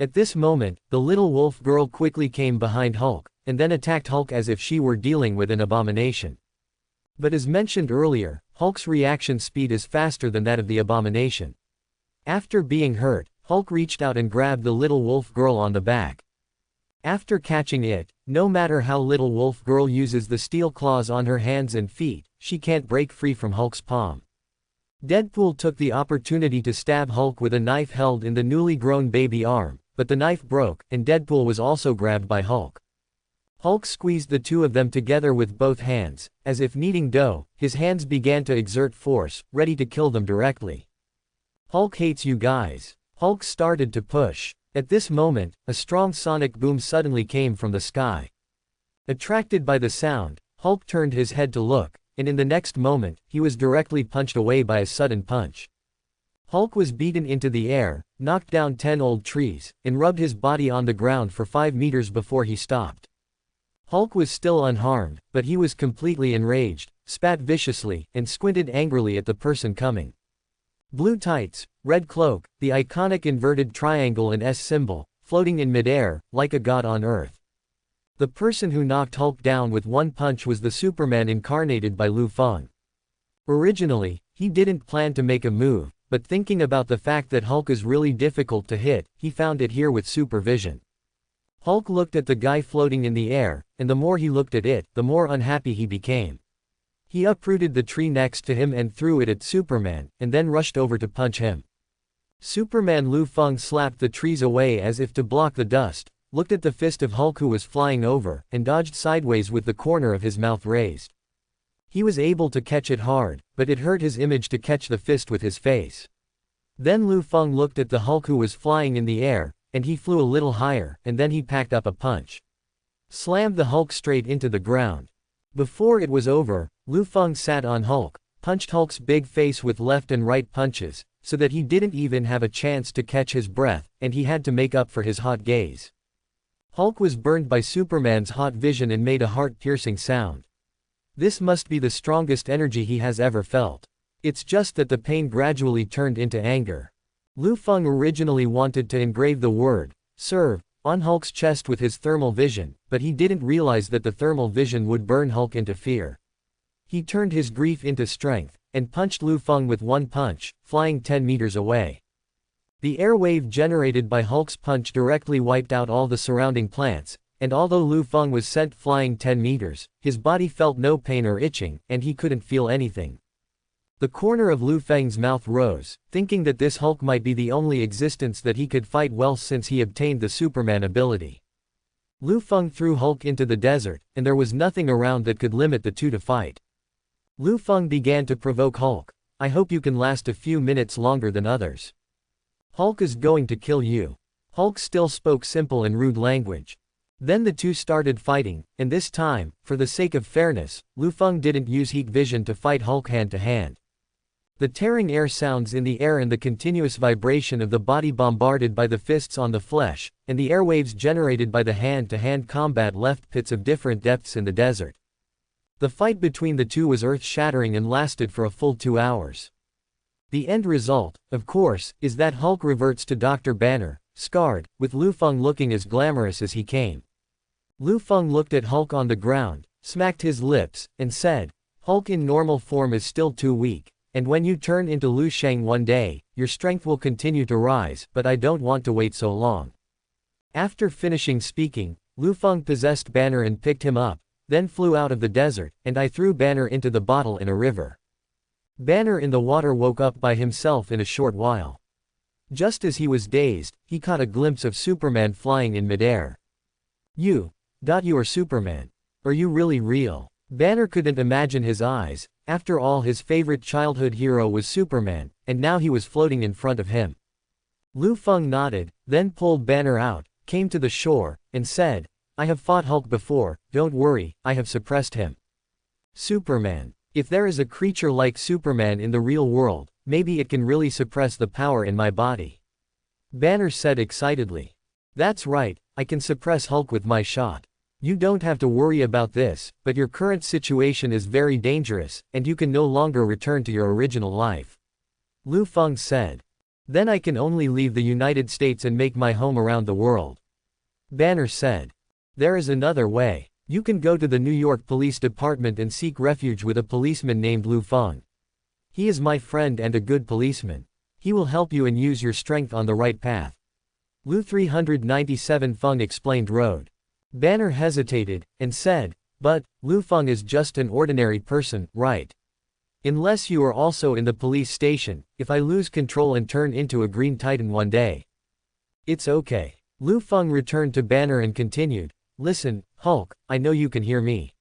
At this moment, the little wolf girl quickly came behind Hulk, and then attacked Hulk as if she were dealing with an abomination. But as mentioned earlier, Hulk's reaction speed is faster than that of the abomination. After being hurt, Hulk reached out and grabbed the little wolf girl on the back. After catching it, no matter how little wolf girl uses the steel claws on her hands and feet, she can't break free from Hulk's palm. Deadpool took the opportunity to stab Hulk with a knife held in the newly grown baby arm, but the knife broke, and Deadpool was also grabbed by Hulk. Hulk squeezed the two of them together with both hands, as if kneading dough. His hands began to exert force, ready to kill them directly. "Hulk hates you guys." Hulk started to push. At this moment, a strong sonic boom suddenly came from the sky. Attracted by the sound, Hulk turned his head to look, and in the next moment, he was directly punched away by a sudden punch. Hulk was beaten into the air, knocked down 10 old trees, and rubbed his body on the ground for 5 meters before he stopped. Hulk was still unharmed, but he was completely enraged, spat viciously, and squinted angrily at the person coming. Blue tights, red cloak, the iconic inverted triangle and S symbol, floating in midair, like a god on earth. The person who knocked Hulk down with one punch was the Superman incarnated by Lu Feng. Originally, he didn't plan to make a move, but thinking about the fact that Hulk is really difficult to hit, he found it here with supervision. Hulk looked at the guy floating in the air, and the more he looked at it, the more unhappy he became. He uprooted the tree next to him and threw it at Superman, and then rushed over to punch him. Superman Lu Feng slapped the trees away as if to block the dust, looked at the fist of Hulk who was flying over, and dodged sideways with the corner of his mouth raised. He was able to catch it hard, but it hurt his image to catch the fist with his face. Then Lu Feng looked at the Hulk who was flying in the air, and he flew a little higher, and then he packed up a punch. Slammed the Hulk straight into the ground. Before it was over, Lu Feng sat on Hulk, punched Hulk's big face with left and right punches, so that he didn't even have a chance to catch his breath, and he had to make up for his hot gaze. Hulk was burned by Superman's hot vision and made a heart-piercing sound. This must be the strongest energy he has ever felt. It's just that the pain gradually turned into anger. Lu Feng originally wanted to engrave the word, "serve," on Hulk's chest with his thermal vision, but he didn't realize that the thermal vision would burn Hulk into fear. He turned his grief into strength, and punched Lu Feng with one punch, flying 10 meters away. The air wave generated by Hulk's punch directly wiped out all the surrounding plants, and although Lu Feng was sent flying 10 meters, his body felt no pain or itching, and he couldn't feel anything. The corner of Lu Feng's mouth rose, thinking that this Hulk might be the only existence that he could fight well since he obtained the Superman ability. Lu Feng threw Hulk into the desert, and there was nothing around that could limit the two to fight. Lu Feng began to provoke Hulk. "I hope you can last a few minutes longer than others. Hulk is going to kill you." Hulk still spoke simple and rude language. Then the two started fighting, and this time, for the sake of fairness, Lu Feng didn't use heat vision to fight Hulk hand to hand. The tearing air sounds in the air and the continuous vibration of the body bombarded by the fists on the flesh, and the airwaves generated by the hand-to-hand combat left pits of different depths in the desert. The fight between the two was earth-shattering and lasted for a full 2 hours. The end result, of course, is that Hulk reverts to Dr. Banner, scarred, with Lu Feng looking as glamorous as he came. Lu Feng looked at Hulk on the ground, smacked his lips, and said, Hulk in normal form is still too weak, and when you turn into Liu Shang one day, your strength will continue to rise, but I don't want to wait so long. After finishing speaking, Lu Feng possessed Banner and picked him up, then flew out of the desert, and I threw Banner into the bottle in a river. Banner in the water woke up by himself in a short while. Just as he was dazed, he caught a glimpse of Superman flying in midair. You are Superman. Are you really real? Banner couldn't imagine his eyes. After all, his favorite childhood hero was Superman, and now he was floating in front of him. Lu Feng nodded, then pulled Banner out, came to the shore, and said, I have fought Hulk before, don't worry, I have suppressed him. Superman. If there is a creature like Superman in the real world, maybe it can really suppress the power in my body. Banner said excitedly. That's right, I can suppress Hulk with my shot. You don't have to worry about this, but your current situation is very dangerous, and you can no longer return to your original life. Lu Feng said. Then I can only leave the United States and make my home around the world. Banner said. There is another way. You can go to the New York Police Department and seek refuge with a policeman named Lu Feng. He is my friend and a good policeman. He will help you and use your strength on the right path. Lu 397 Feng explained road. Banner hesitated, and said, but, Lu Feng is just an ordinary person, right? Unless you are also in the police station, if I lose control and turn into a Green Titan one day. It's okay. Lu Feng returned to Banner and continued, listen, Hulk, I know you can hear me.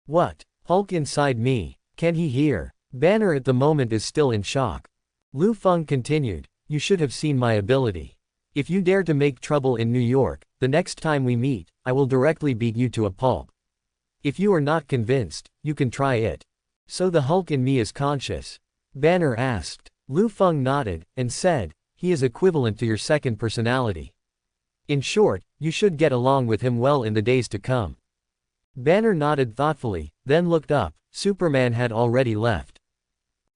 What? Hulk inside me, can he hear? Banner at the moment is still in shock. Lu Feng continued, you should have seen my ability. If you dare to make trouble in New York, the next time we meet, I will directly beat you to a pulp. If you are not convinced, you can try it. So the Hulk in me is conscious? Banner asked. Lu Feng nodded, and said, he is equivalent to your second personality. In short, you should get along with him well in the days to come. Banner nodded thoughtfully, then looked up. Superman had already left.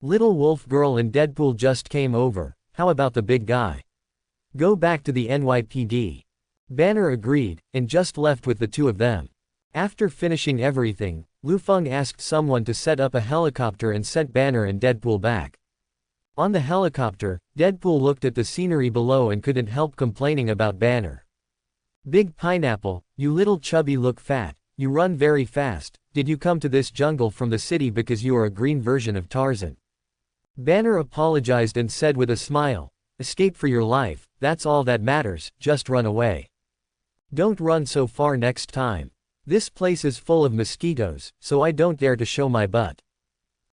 Little Wolf Girl and Deadpool just came over. How about the big guy? Go back to the NYPD. Banner agreed, and just left with the two of them. After finishing everything, Lu Feng asked someone to set up a helicopter and sent Banner and Deadpool back. On the helicopter, Deadpool looked at the scenery below and couldn't help complaining about Banner. Big Pineapple, you little chubby look fat, you run very fast, did you come to this jungle from the city because you are a green version of Tarzan? Banner apologized and said with a smile, escape for your life, that's all that matters, just run away. Don't run so far next time. This place is full of mosquitoes, so I don't dare to show my butt.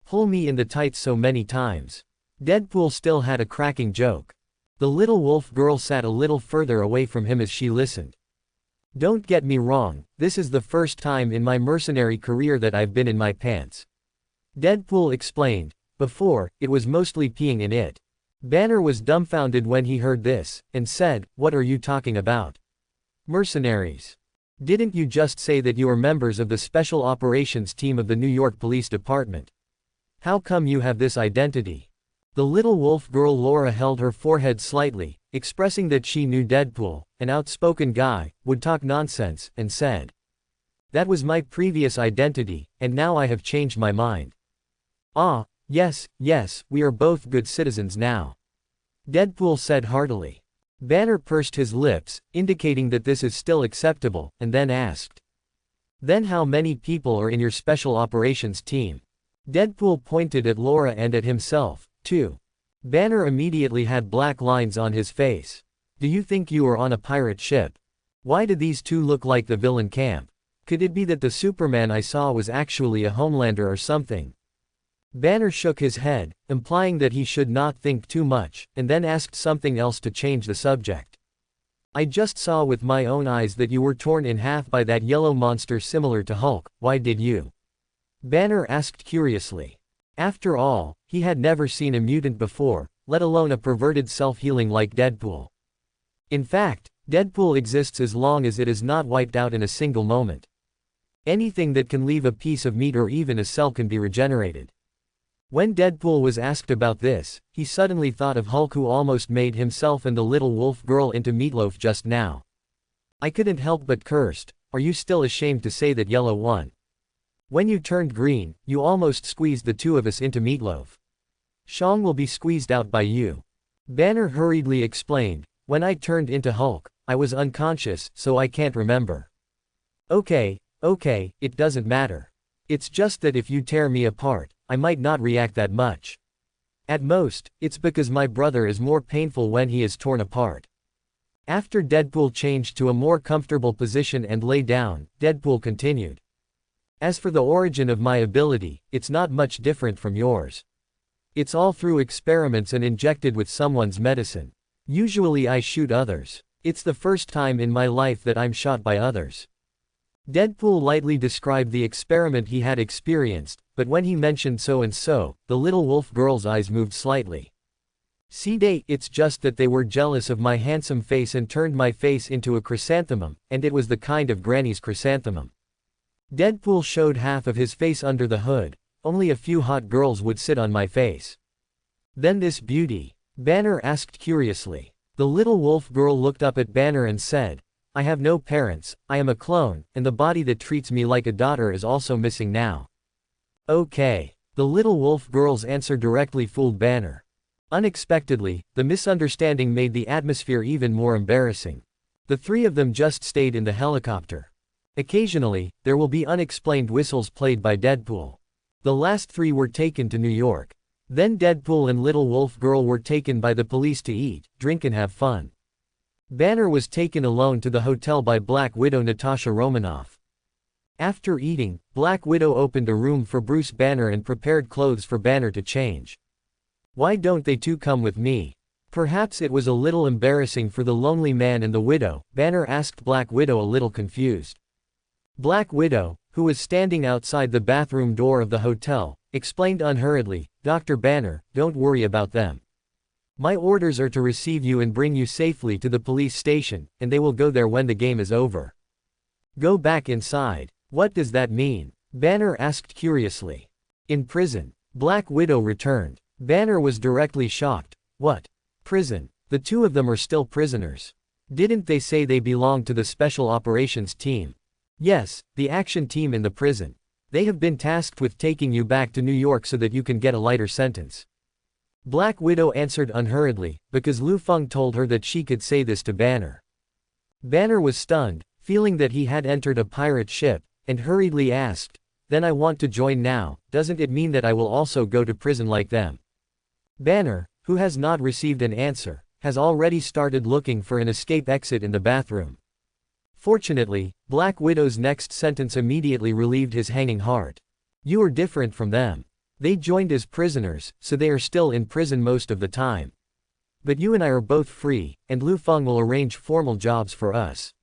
Pull me in the tights so many times. Deadpool still had a cracking joke. The little wolf girl sat a little further away from him as she listened. Don't get me wrong, this is the first time in my mercenary career that I've been in my pants. Deadpool explained. Before, it was mostly peeing in it. Banner was dumbfounded when he heard this, and said, what are you talking about? Mercenaries. Didn't you just say that you are members of the Special Operations Team of the New York Police Department? How come you have this identity? The little wolf girl Laura held her forehead slightly, expressing that she knew Deadpool, an outspoken guy, would talk nonsense, and said. That was my previous identity, and now I have changed my mind. Ah, yes, we are both good citizens now. Deadpool said heartily. Banner pursed his lips, indicating that this is still acceptable, and then asked. Then how many people are in your special operations team? Deadpool pointed at Laura and at himself, too. Banner immediately had black lines on his face. Do you think you are on a pirate ship? Why do these two look like the villain camp? Could it be that the Superman I saw was actually a Homelander or something? Banner shook his head, implying that he should not think too much, and then asked something else to change the subject. I just saw with my own eyes that you were torn in half by that yellow monster similar to Hulk, why did you? Banner asked curiously. After all, he had never seen a mutant before, let alone a perverted self-healing like Deadpool. In fact, Deadpool exists as long as it is not wiped out in a single moment. Anything that can leave a piece of meat or even a cell can be regenerated. When Deadpool was asked about this, he suddenly thought of Hulk, who almost made himself and the little wolf girl into meatloaf just now. I couldn't help but cursed. Are you still ashamed to say that yellow won? When you turned green, you almost squeezed the two of us into meatloaf. Shang will be squeezed out by you. Banner hurriedly explained, when I turned into Hulk, I was unconscious, so I can't remember. Okay, it doesn't matter. It's just that if you tear me apart, I might not react that much. At most, it's because my brother is more painful when he is torn apart. After Deadpool changed to a more comfortable position and lay down, Deadpool continued. As for the origin of my ability, it's not much different from yours. It's all through experiments and injected with someone's medicine. Usually I shoot others. It's the first time in my life that I'm shot by others. Deadpool lightly described the experiment he had experienced, but when he mentioned so and so, the little wolf girl's eyes moved slightly. See, it's just that they were jealous of my handsome face and turned my face into a chrysanthemum, and it was the kind of Granny's chrysanthemum. Deadpool showed half of his face under the hood. Only a few hot girls would sit on my face. Then this beauty? Banner asked curiously. The little wolf girl looked up at Banner and said, I have no parents, I am a clone, and the body that treats me like a daughter is also missing now. Okay. The little wolf girl's answer directly fooled Banner. Unexpectedly, the misunderstanding made the atmosphere even more embarrassing. The three of them just stayed in the helicopter. Occasionally, there will be unexplained whistles played by Deadpool. The last three were taken to New York. Then Deadpool and Little Wolf Girl were taken by the police to eat, drink and have fun. Banner was taken alone to the hotel by Black Widow Natasha Romanoff. After eating, Black Widow opened a room for Bruce Banner and prepared clothes for Banner to change. Why don't they two come with me? Perhaps it was a little embarrassing for the lonely man and the widow, Banner asked Black Widow a little confused. Black Widow, who was standing outside the bathroom door of the hotel, explained unhurriedly, Dr. Banner, don't worry about them. My orders are to receive you and bring you safely to the police station, and they will go there when the game is over. Go back inside. What does that mean? Banner asked curiously. In prison. Black Widow returned. Banner was directly shocked. What? Prison? The two of them are still prisoners. Didn't they say they belong to the Special Operations Team? Yes, the action team in the prison. They have been tasked with taking you back to New York so that you can get a lighter sentence. Black Widow answered unhurriedly, because Lu Feng told her that she could say this to Banner. Banner was stunned, feeling that he had entered a pirate ship, and hurriedly asked, Then I want to join now, doesn't it mean that I will also go to prison like them? Banner, who has not received an answer, has already started looking for an escape exit in the bathroom. Fortunately, Black Widow's next sentence immediately relieved his hanging heart. You are different from them. They joined as prisoners, so they are still in prison most of the time. But you and I are both free, and Lu Feng will arrange formal jobs for us.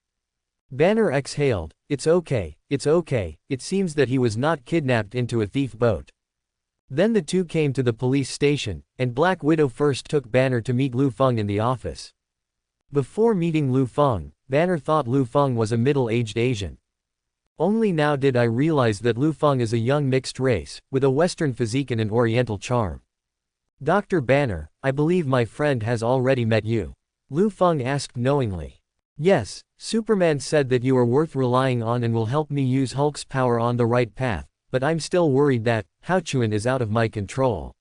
Banner exhaled, it's okay, it seems that he was not kidnapped into a thief boat. Then the two came to the police station, and Black Widow first took Banner to meet Lu Feng in the office. Before meeting Lu Feng, Banner thought Lu Feng was a middle-aged Asian. Only now did I realize that Lu Feng is a young mixed race, with a Western physique and an Oriental charm. Dr. Banner, I believe my friend has already met you. Lu Feng asked knowingly. Yes, Superman said that you are worth relying on and will help me use Hulk's power on the right path, but I'm still worried that, Haochuan is out of my control.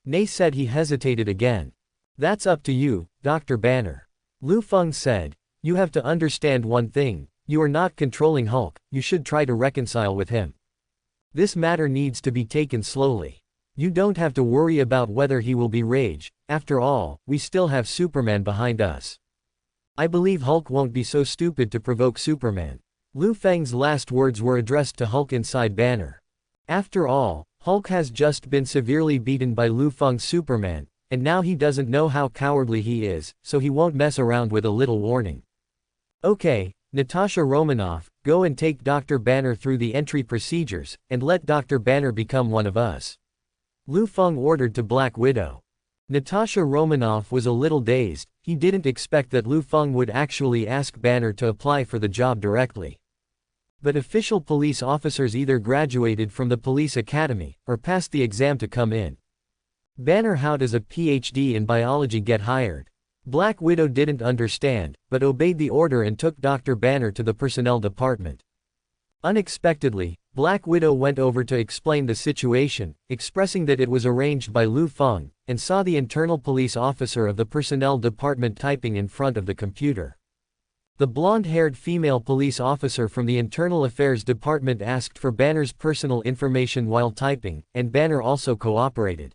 Nay said he hesitated again. That's up to you, Dr. Banner. Lu Feng said, you have to understand one thing, you are not controlling Hulk, you should try to reconcile with him. This matter needs to be taken slowly. You don't have to worry about whether he will be rage, after all, we still have Superman behind us. I believe Hulk won't be so stupid to provoke Superman. Lu Feng's last words were addressed to Hulk inside Banner. After all, Hulk has just been severely beaten by Lu Feng's Superman, and now he doesn't know how cowardly he is, so he won't mess around with a little warning. Okay, Natasha Romanoff, go and take Dr. Banner through the entry procedures, and let Dr. Banner become one of us. Lu Feng ordered to Black Widow. Natasha Romanoff was a little dazed, he didn't expect that Lu Feng would actually ask Banner to apply for the job directly. But official police officers either graduated from the police academy, or passed the exam to come in. Banner, how does a PhD in biology get hired? Black Widow didn't understand, but obeyed the order and took Dr. Banner to the personnel department. Unexpectedly, Black Widow went over to explain the situation, expressing that it was arranged by Lu Feng, and saw the internal police officer of the personnel department typing in front of the computer. The blonde-haired female police officer from the Internal Affairs Department asked for Banner's personal information while typing, and Banner also cooperated.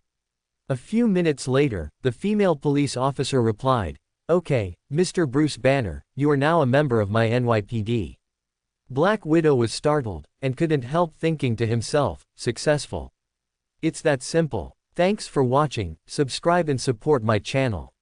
A few minutes later, the female police officer replied, "Okay, Mr. Bruce Banner, you are now a member of my NYPD." Black Widow was startled, and couldn't help thinking to himself, successful. It's that simple. Thanks for watching, subscribe and support my channel.